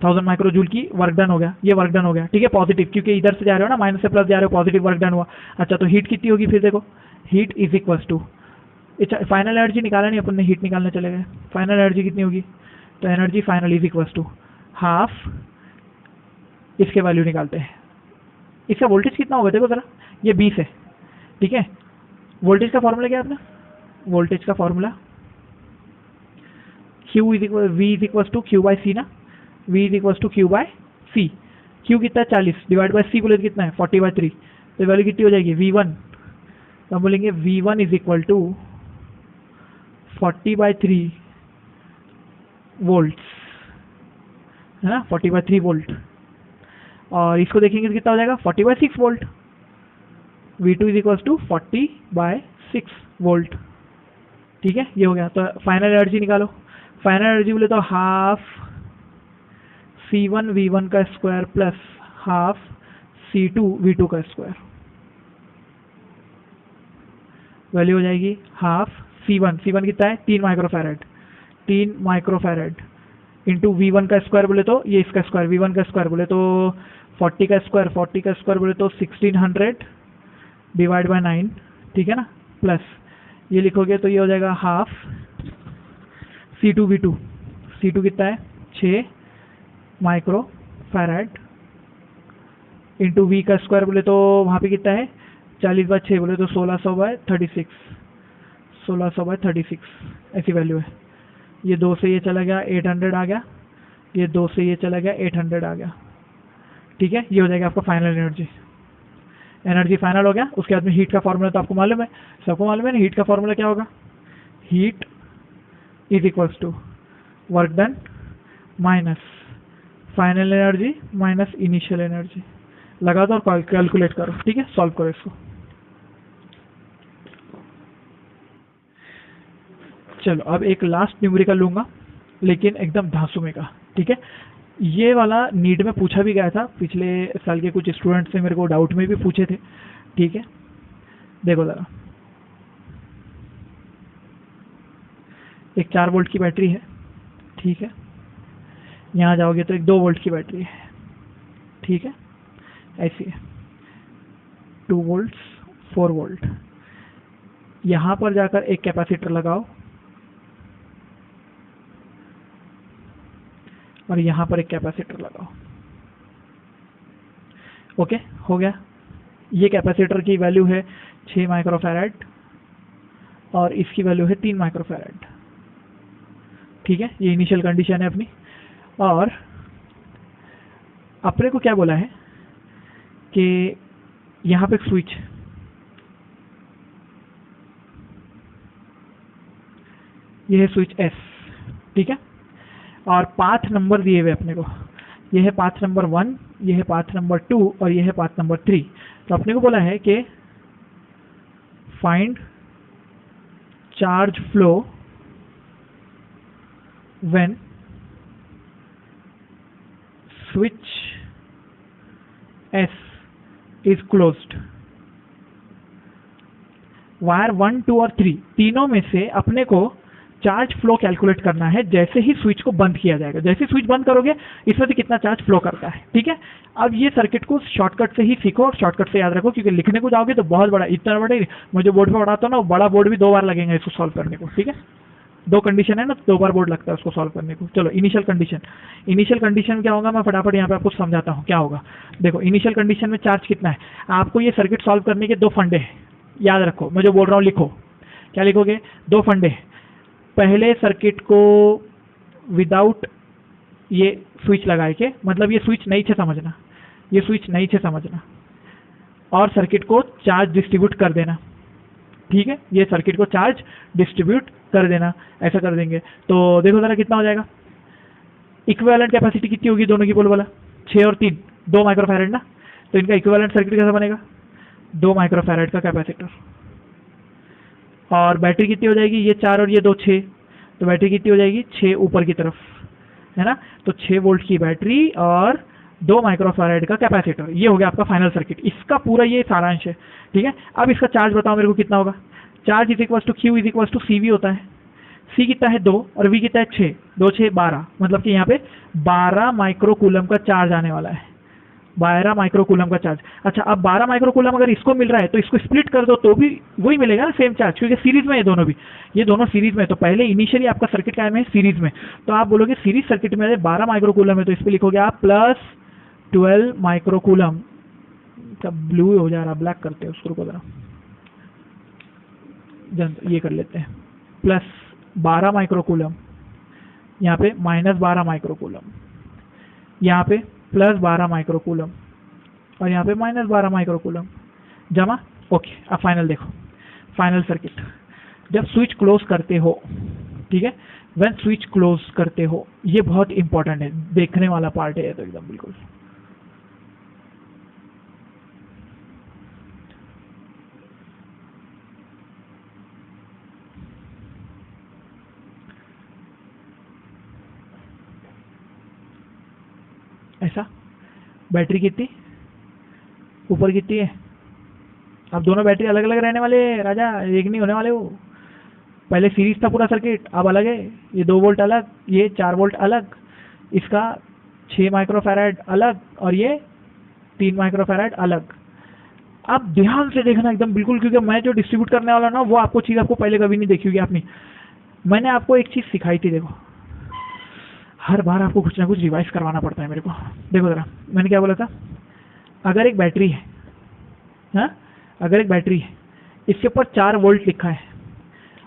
1000 माइक्रो जूल की वर्क डन हो गया, ये वर्क डन हो गया, ठीक है, पॉजिटिव, क्योंकि इधर से जा रहे हो ना, माइनस से प्लस जा रहे हो, पॉजिटिव वर्क डन हुआ। अच्छा, तो हीट कितनी होगी फिर देखो, heat is equal to, final energy निकाला नहीं अपन ने, हीट निकालने चले गए, फाइनल एनर्जी कितनी होगी, तो energy final is equal to half, इसके वैल्यू निकालते हैं, इसका वोल्टेज कितना होगा देखो जरा, ये 20 है, ठीक है। वोल्टेज का फॉर्मूला क्या है अपना, वोल्टेज का formula Q is equal V is equal to Q by C ना, V is equal to Q by C, Q कितना है 40 डिवाइड बाई C बोले तो कितना है 40/3, तो वैल्यू कितनी हो जाएगी V1, तो हम बोलेंगे V1 is equal to 40/3 volts, है ना, 40/3 वोल्ट। और इसको देखेंगे तो कितना हो जाएगा 40/6 volt, V2 is equal to 40/6 volt, ठीक है, ये हो गया। तो फाइनल एनर्जी निकालो, फाइनल एनर्जी बोले तो हाफ C1 V1 का square plus half C2 V2 का स्क्वायर, वैल्यू हो जाएगी हाफ C1 कितना है 3 माइक्रोफैरड, 3 माइक्रोफैरड इंटू V1 का स्क्वायर बोले तो ये इसका स्क्वायर, V1 का स्क्वायर बोले तो 40 का स्क्वायर बोले तो 1600 डिवाइड बाय 9, ठीक है ना, प्लस ये लिखोगे तो ये हो जाएगा हाफ C2 V2, C2 कितना है 6 माइक्रोफैरड इंटू V का स्क्वायर बोले तो वहाँ पे कितना है 40/6 बोले तो 1600/36, 1600/36 ऐसी वैल्यू है। ये 2 से ये चला गया 800 आ गया, ये 2 से ये चला गया 800 आ गया, ठीक है, ये हो जाएगा आपका फाइनल एनर्जी। एनर्जी फाइनल हो गया। उसके बाद में हीट का फॉर्मूला तो आपको मालूम है, सबको मालूम है ना, हीट का फॉर्मूला क्या होगा, heat is equals to work done minus final energy minus initial energy, लगा दो और कैलकुलेट करो, ठीक है, सॉल्व करो इसको। चलो अब एक लास्ट न्यूमेरिकल लूंगा, लेकिन एकदम धांसू में का, ठीक है। ये वाला नीट में पूछा भी गया था, पिछले साल के कुछ स्टूडेंट्स ने मेरे को डाउट में भी पूछे थे। ठीक है, देखो ज़रा, एक 4 वोल्ट की बैटरी है। ठीक है, यहाँ जाओगे तो एक 2 वोल्ट की बैटरी है। ठीक है, ऐसी है 2 वोल्ट 4 वोल्ट। यहाँ पर जाकर एक कैपेसिटर लगाओ और यहाँ पर एक कैपेसिटर लगाओ। ओके, हो गया। ये कैपेसिटर की वैल्यू है 6 माइक्रोफैराड और इसकी वैल्यू है 3 माइक्रोफैराड। ठीक है, ये इनिशियल कंडीशन है अपनी। और अपने को क्या बोला है कि यहाँ पे एक स्विच, ये है स्विच एस। ठीक है, और पाथ नंबर दिए हुए अपने को, ये है पाथ नंबर 1, ये है पाथ नंबर 2 और ये है पाथ नंबर 3। तो अपने को बोला है कि find charge flow when switch S is closed. Wire 1, 2 और 3 तीनों में से अपने को चार्ज फ्लो कैलकुलेट करना है जैसे ही स्विच को बंद किया जाएगा। जैसे स्विच बंद करोगे इसमें से कितना चार्ज फ्लो करता है। ठीक है, अब ये सर्किट को शॉर्टकट से ही सीखो और शॉर्टकट से याद रखो, क्योंकि लिखने को जाओगे तो बहुत बड़ा, इतना बड़ा मुझे बोर्ड पे पढ़ाता हूँ ना, बड़ा बोर्ड भी 2 बार लगेंगे इसको सॉल्व करने को। ठीक है, 2 कंडीशन है ना, 2 बार बोर्ड लगता है उसको सॉल्व करने को। चलो इनिशियल कंडीशन, इनिशियल कंडीशन क्या होगा, मैं फटाफट यहाँ पे आपको समझाता हूँ क्या होगा। देखो इनिशियल कंडीशन में चार्ज कितना है, आपको ये सर्किट सॉल्व करने के 2 फंडे हैं, याद रखो। मैं जो बोल रहा हूँ लिखो, क्या लिखोगे, 2 फंडे। पहले सर्किट को विदाउट ये स्विच लगाए के, मतलब ये स्विच नहीं छे समझना, ये स्विच नहीं छे समझना, और सर्किट को चार्ज डिस्ट्रीब्यूट कर देना। ठीक है, ये सर्किट को चार्ज डिस्ट्रीब्यूट कर देना, ऐसा कर देंगे तो देखो जरा कितना हो जाएगा। इक्विवेलेंट कैपेसिटी कितनी होगी दोनों की, बोलो बोला 6 और 3 2 माइक्रोफैराड ना, तो इनका इक्विवेलेंट सर्किट कैसा बनेगा, 2 माइक्रोफैराड का कैपेसिटर। और बैटरी कितनी हो जाएगी, ये 4 और ये 2 6, तो बैटरी कितनी हो जाएगी 6 ऊपर की तरफ, है ना। तो 6 वोल्ट की बैटरी और 2 माइक्रोफैराड का कैपेसिटर, ये हो गया आपका फाइनल सर्किट। इसका पूरा ये सारांश है। ठीक है, अब इसका चार्ज बताओ मेरे को कितना होगा। Charge is equal to Q is equal to C V होता है। सी कितना है 2 और वी कितना है 6, 2 6 12, मतलब कि यहाँ पे 12 माइक्रोकूलम का चार्ज आने वाला है, 12 माइक्रोकूलम का चार्ज। अच्छा, अब 12 माइक्रोकूलम अगर इसको मिल रहा है तो इसको स्प्लिट कर दो तो भी वही मिलेगा ना, सेम चार्ज, क्योंकि सीरीज में ये दोनों भी, ये दोनों सीरीज में। तो पहले इनिशियली आपका सर्किट कायम है सीरीज में, तो आप बोलोगे सीरीज सर्किट में 12 माइक्रोकूलम है, तो इस पर लिखोगे आप प्लस 12 माइक्रोकूलम। ब्लू हो जा रहा, ब्लैक करते हैं उसको, रुको जरा, ये कर लेते हैं, प्लस 12 माइक्रोकूलम, यहाँ पे माइनस 12 माइक्रोकूलम, यहाँ पे प्लस 12 माइक्रोकूलम और यहाँ पे माइनस 12 माइक्रोकूलम जमा। ओके, अब फाइनल देखो, फाइनल सर्किट जब स्विच क्लोज करते हो। ठीक है, व्हेन स्विच क्लोज करते हो, ये बहुत इंपॉर्टेंट है, देखने वाला पार्ट है तो एकदम बिल्कुल। ऐसा बैटरी कितनी ऊपर कितनी है, अब दोनों बैटरी अलग अलग रहने वाले राजा, एक नहीं होने वाले वो। पहले सीरीज था पूरा सर्किट, अब अलग है, ये 2 वोल्ट अलग, ये 4 वोल्ट अलग, इसका 6 माइक्रोफैराड अलग और ये 3 माइक्रोफैराड अलग। अब ध्यान से देखना एकदम बिल्कुल, क्योंकि मैं जो डिस्ट्रीब्यूट करने वाला ना वो आपको चीज़ आपको पहले कभी नहीं देखी होगी आपने। मैंने आपको एक चीज़ सिखाई थी, देखो हर बार आपको कुछ ना कुछ रिवाइज करवाना पड़ता है मेरे को। देखो जरा, मैंने क्या बोला था, अगर एक बैटरी है, हाँ अगर एक बैटरी है, इसके ऊपर 4 वोल्ट लिखा है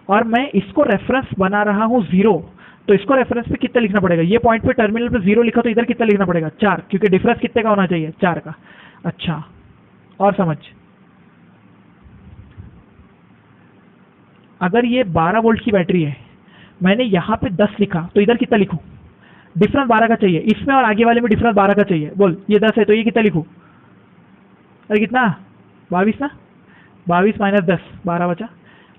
और मैं इसको रेफरेंस बना रहा हूँ 0, तो इसको रेफरेंस पे कितना लिखना पड़ेगा, ये पॉइंट पे टर्मिनल पे 0 लिखा तो इधर कितना लिखना पड़ेगा 4, क्योंकि डिफरेंस कितने का होना चाहिए 4 का। अच्छा, और समझ, अगर ये 12 वोल्ट की बैटरी है, मैंने यहाँ पे 10 लिखा तो इधर कितना लिखूं, डिफरेंस 12 का चाहिए, इसमें और आगे वाले में डिफरेंस 12 का चाहिए। बोल, ये 10 है तो ये कितना लिखूं, अरे कितना 22 ना, 22 माइनस 10 12 बचा।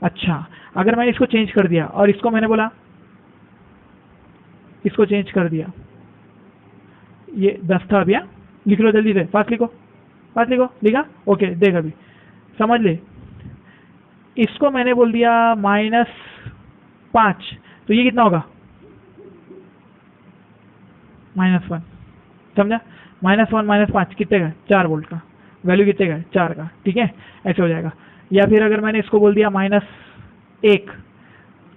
अच्छा, अगर मैंने इसको चेंज कर दिया और इसको मैंने बोला, इसको चेंज कर दिया ये 10 था अभी। लिख लो जल्दी से, फास्ट लिखो, फास्ट लिखो। लिखा? ओके, देख अभी समझ ले। इसको मैंने बोल दिया -5, तो ये कितना होगा? -1। समझा? -1 -5 कितने का? 4 वोल्ट का। वैल्यू कितने का? 4 का। ठीक है, ऐसे हो जाएगा। या फिर अगर मैंने इसको बोल दिया -1,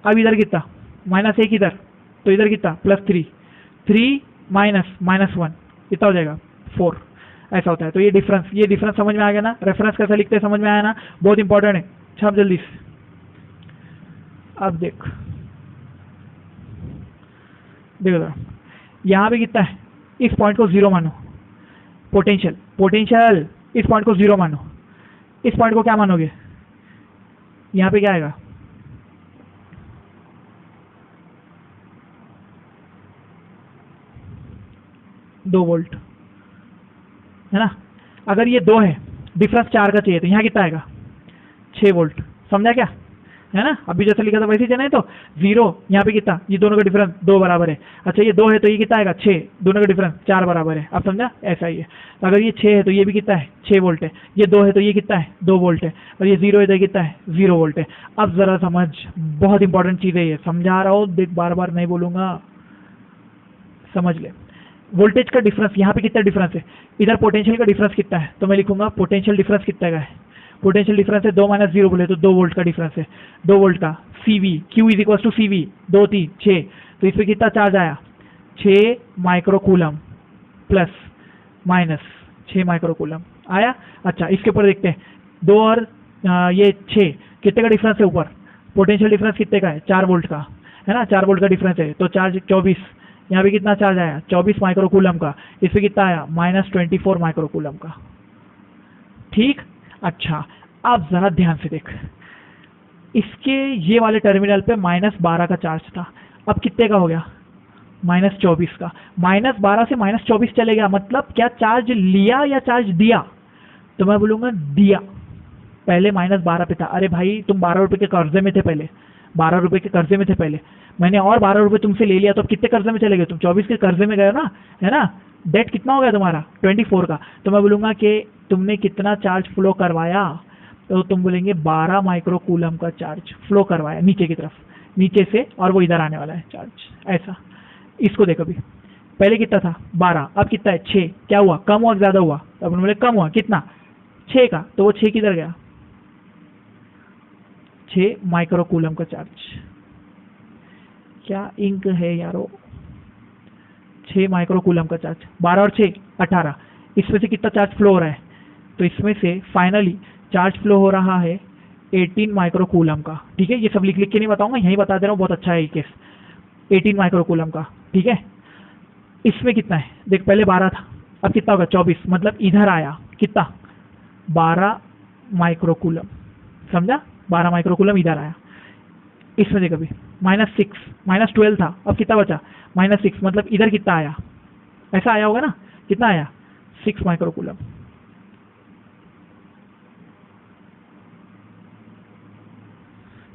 अब इधर कितना? -1 इधर, तो इधर कितना? +3, 3 -1 कितना हो जाएगा? 4। ऐसा होता है। तो ये डिफरेंस समझ में आ गया ना? रेफरेंस कैसे लिखते हैं समझ में आया ना? बहुत इंपॉर्टेंट है। छाप जल्दी से। अब देख देखो यहाँ पे कितना है? इस पॉइंट को 0 मानो। पोटेंशियल इस पॉइंट को 0 मानो। इस पॉइंट को क्या मानोगे? यहाँ पे क्या आएगा? 2 वोल्ट, है ना? अगर ये 2 है, डिफरेंस 4 का चाहिए, तो यहाँ कितना आएगा? 6 वोल्ट। समझा क्या? है ना? अभी जैसे लिखा था वैसे ही है। तो 0, यहाँ पे कितना? ये दोनों का डिफरेंस 2 बराबर है। अच्छा, ये 2 है तो ये कितना आएगा? 6, दोनों का डिफरेंस 4 बराबर है। अब समझा? ऐसा ही है। तो अगर ये 6 है तो ये भी कितना है? 6 वोल्ट है। ये 2 है तो ये कितना है? 2 वोल्ट है। और ये 0 है तो ये कितना है? 0 वोल्ट है। अब जरा समझ, बहुत इंपॉर्टेंट चीज़ है ये, समझा रहा हूँ, देख बार बार नहीं बोलूंगा, समझ ले। वोल्टेज का डिफरेंस यहाँ पे कितना डिफरेंस है? इधर पोटेंशियल का डिफरेंस कितना है? तो मैं लिखूंगा पोटेंशियल डिफरेंस कितना का है? पोटेंशियल डिफरेंस है 2 - 0 बोले तो 2 वोल्ट का डिफरेंस है। 2 वोल्ट का CV, Q = CV, 2 3 6। तो इसमें कितना चार्ज आया? 6 माइक्रोकूलम प्लस माइनस 6 माइक्रोकूलम आया। अच्छा, इसके ऊपर देखते हैं 2 और ये 6 कितने का डिफरेंस है? ऊपर पोटेंशियल डिफरेंस कितने का है? 4 वोल्ट का, है ना? 4 वोल्ट का डिफरेंस है तो चार्ज 24। यहाँ पे कितना चार्ज आया? 24 माइक्रोकूलम का। इसमें कितना आया? -24 माइक्रोकूलम का। ठीक। अच्छा, अब जरा ध्यान से देख, इसके ये वाले टर्मिनल पे -12 का चार्ज था। अब कितने का हो गया? -24 का। -12 से -24 चले गया, मतलब क्या चार्ज लिया या चार्ज दिया? तो मैं बोलूंगा दिया। पहले -12 पे था। अरे भाई, तुम 12 रुपए के कर्जे में थे पहले, 12 रुपए के कर्जे में थे पहले। मैंने और 12 रुपए तुमसे ले लिया, तो अब कितने कर्जे में चले गए? तुम 24 के कर्जे में गए ना, है ना? डेट कितना हो गया तुम्हारा? 24 का। तो मैं बोलूंगा कि तुमने कितना चार्ज फ्लो करवाया? तो तुम बोलेंगे 12 माइक्रोकूलम का चार्ज फ्लो करवाया नीचे की तरफ, नीचे से, और वो इधर आने वाला है चार्ज। ऐसा। इसको देखो अभी, पहले कितना था? 12, अब कितना है? 6। क्या हुआ? कम हुआ ज्यादा हुआ? अब बोले कम हुआ। कितना? 6 का। तो वो 6 किधर गया? 6 माइक्रोकूलम का चार्ज। क्या इंक है यारो? 6 माइक्रोकूलम का चार्ज। 12 और 6 18। इसमें से कितना चार्ज फ्लो हो रहा है? तो इसमें से फाइनली चार्ज फ्लो हो रहा है 18 माइक्रोकूलम का। ठीक है, ये सब लिख के नहीं बताऊंगा, यहीं बता दे रहा हूँ, बहुत अच्छा है ये केस। 18 माइक्रोकूलम का। ठीक है, इसमें कितना है? देख, पहले 12 था, अब कितना होगा? 24। मतलब इधर आया कितना? 12 माइक्रोकूलम। समझा? 12 माइक्रोकूलम इधर आया। इसमें देख अभी -6, -12 था, अब कितना बचा? -6। मतलब इधर कितना आया? ऐसा आया होगा ना? कितना आया? 6 माइक्रोकूलम।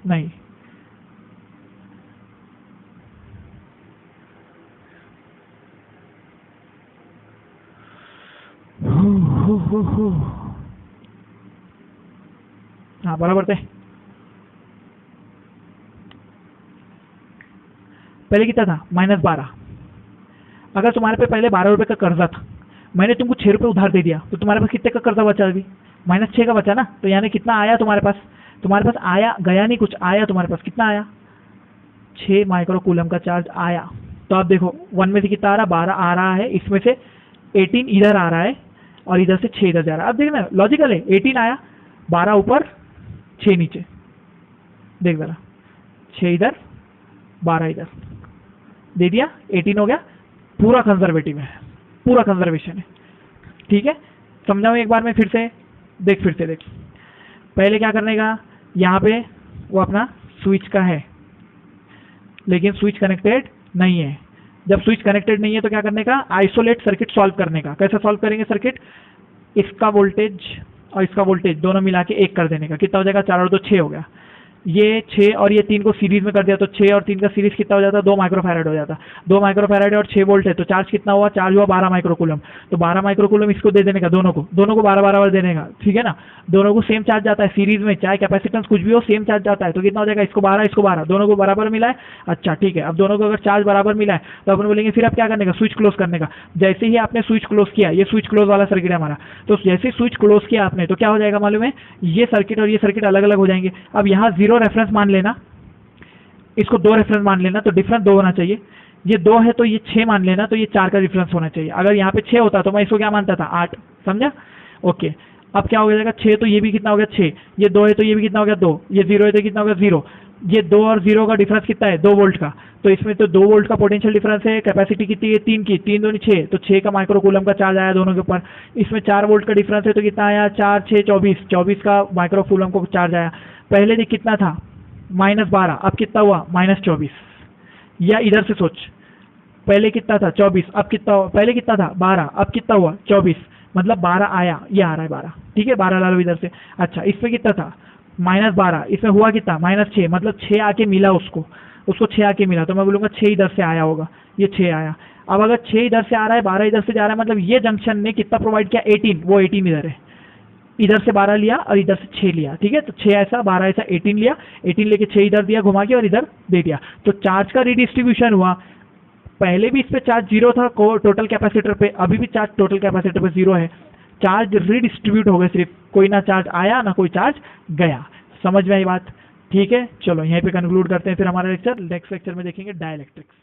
नहीं, हाँ बराबर थे। पहले कितना था? -12। अगर तुम्हारे पे पहले 12 रुपए का कर्जा था, मैंने तुमको 6 रुपए उधार दे दिया, तो तुम्हारे पास कितने का कर्जा बचा? अभी -6 का बचा ना। तो यानी कितना आया तुम्हारे पास? तुम्हारे पास आया, गया नहीं, कुछ आया तुम्हारे पास। कितना आया? 6 माइक्रोकूलम का चार्ज आया। तो आप देखो 1 में से कितना आ रहा? 12 आ रहा है, इसमें से 18 इधर आ रहा है, और इधर से 6 इधर जा रहा है। अब देखना, लॉजिकल है। 18 आया, 12 ऊपर, 6 नीचे। देख जरा, 6 इधर, 12 इधर, दे दिया, 18 हो गया। पूरा कंजर्वेटिव है, पूरा कंजर्वेशन है। ठीक है, समझाऊँ एक बार में फिर से? देख, फिर से देख। पहले क्या करने का? यहाँ पे वो अपना स्विच का है, लेकिन स्विच कनेक्टेड नहीं है। जब स्विच कनेक्टेड नहीं है तो क्या करने का? आइसोलेट सर्किट सॉल्व करने का। कैसे सॉल्व करेंगे सर्किट? इसका वोल्टेज और इसका वोल्टेज दोनों मिला के 1 कर देने का। कितना हो जाएगा? 4 और 2 6 हो गया। ये 6 और ये 3 को सीरीज में कर दिया तो 6 और 3 का सीरीज कितना हो जाता है, 2 माइक्रोफैराड हो जाता। 2 माइक्रोफैराड और 6 वोल्ट है तो चार्ज कितना हुआ, चार्ज हुआ 12 माइक्रोकूलम। तो 12 माइक्रोकूलम इसको दे देने का, दोनों को 12 देने का, ठीक है ना। दोनों को सेम चार्ज जाता है सीरीज में, चाहे कैपेसिटेंस कुछ भी हो सेम चार्ज जाता है। तो कितना हो जाएगा, इसको 12 इसको 12, दोनों को बराबर मिला है। अच्छा ठीक है, अब दोनों को अगर चार्ज बराबर मिला है तो अपन बोलेंगे फिर अब क्या करने का, स्विच क्लोज करने का। जैसे ही आपने स्विच क्लोज किया, ये स्विच क्लोज वाला सर्किट है हमारा, तो जैसे स्विच क्लोज किया आपने तो क्या हो जाएगा मालूम है, ये सर्किट और ये सर्किट अलग अलग हो जाएंगे। अब यहाँ 0 रेफरेंस मान लेना, इसको 2 रेफरेंस मान लेना, तो डिफरेंस 2 होना चाहिए। ये 2 है तो ये 6 मान लेना, तो ये 4 का डिफरेंस होना चाहिए। अगर यहाँ पे 6 होता तो मैं इसको क्या मानता था, 8, समझा। ओके, अब क्या हो जाएगा, 6 तो ये भी कितना हो गया 6, ये 2 है तो ये भी कितना हो गया 2, ये 0 है तो कितना हो गया 0। ये 2 और 0 का डिफरेंस कितना है, 2 वोल्ट का। तो इसमें तो 2 वोल्ट का पोटेंशियल डिफरेंस है। कैपेसिटी कितनी है, 3 की, 3 दूनी 6, तो 6 का माइक्रोकूलम का चार्ज आया दोनों के ऊपर। इसमें 4 वोल्ट का डिफरेंस है तो कितना आया, 4 6 24, 24 का माइक्रोकूलम को चार्ज आया। पहले देख कितना था, -12, अब कितना हुआ -24। या इधर से सोच, पहले कितना था 24, अब कितना, पहले कितना था 12, अब कितना हुआ 24, मतलब 12 आया, ये आ रहा है 12, ठीक है 12 ला लो इधर से। अच्छा इसमें कितना था -12, इसमें हुआ कितना -6, मतलब 6 आके मिला उसको 6 आके मिला, तो मैं बोलूँगा 6 इधर से आया होगा, ये 6 आया। अब अगर 6 इधर से आ रहा है, 12 इधर से जा रहा है, मतलब ये जंक्शन ने कितना प्रोवाइड किया, 18, वो 18 इधर है। इधर से 12 लिया और इधर से 6 लिया, ठीक है। तो 6 ऐसा 12 ऐसा 18 लिया, 18 लेके 6 इधर दिया घुमा के और इधर दे दिया, तो चार्ज का रिडिस्ट्रीब्यूशन हुआ। पहले भी इस पे चार्ज 0 था टोटल कैपेसिटर पे, अभी भी चार्ज टोटल कैपेसिटर पे 0 है। चार्ज रिडिस्ट्रीब्यूट हो गए, सिर्फ कोई ना चार्ज आया ना कोई चार्ज गया। समझ में आई बात, ठीक है। चलो यहीं पे कंक्लूड करते हैं, फिर हमारा लेक्चर नेक्स्ट लेक्चर में देखेंगे डाइलेक्ट्रिक्स।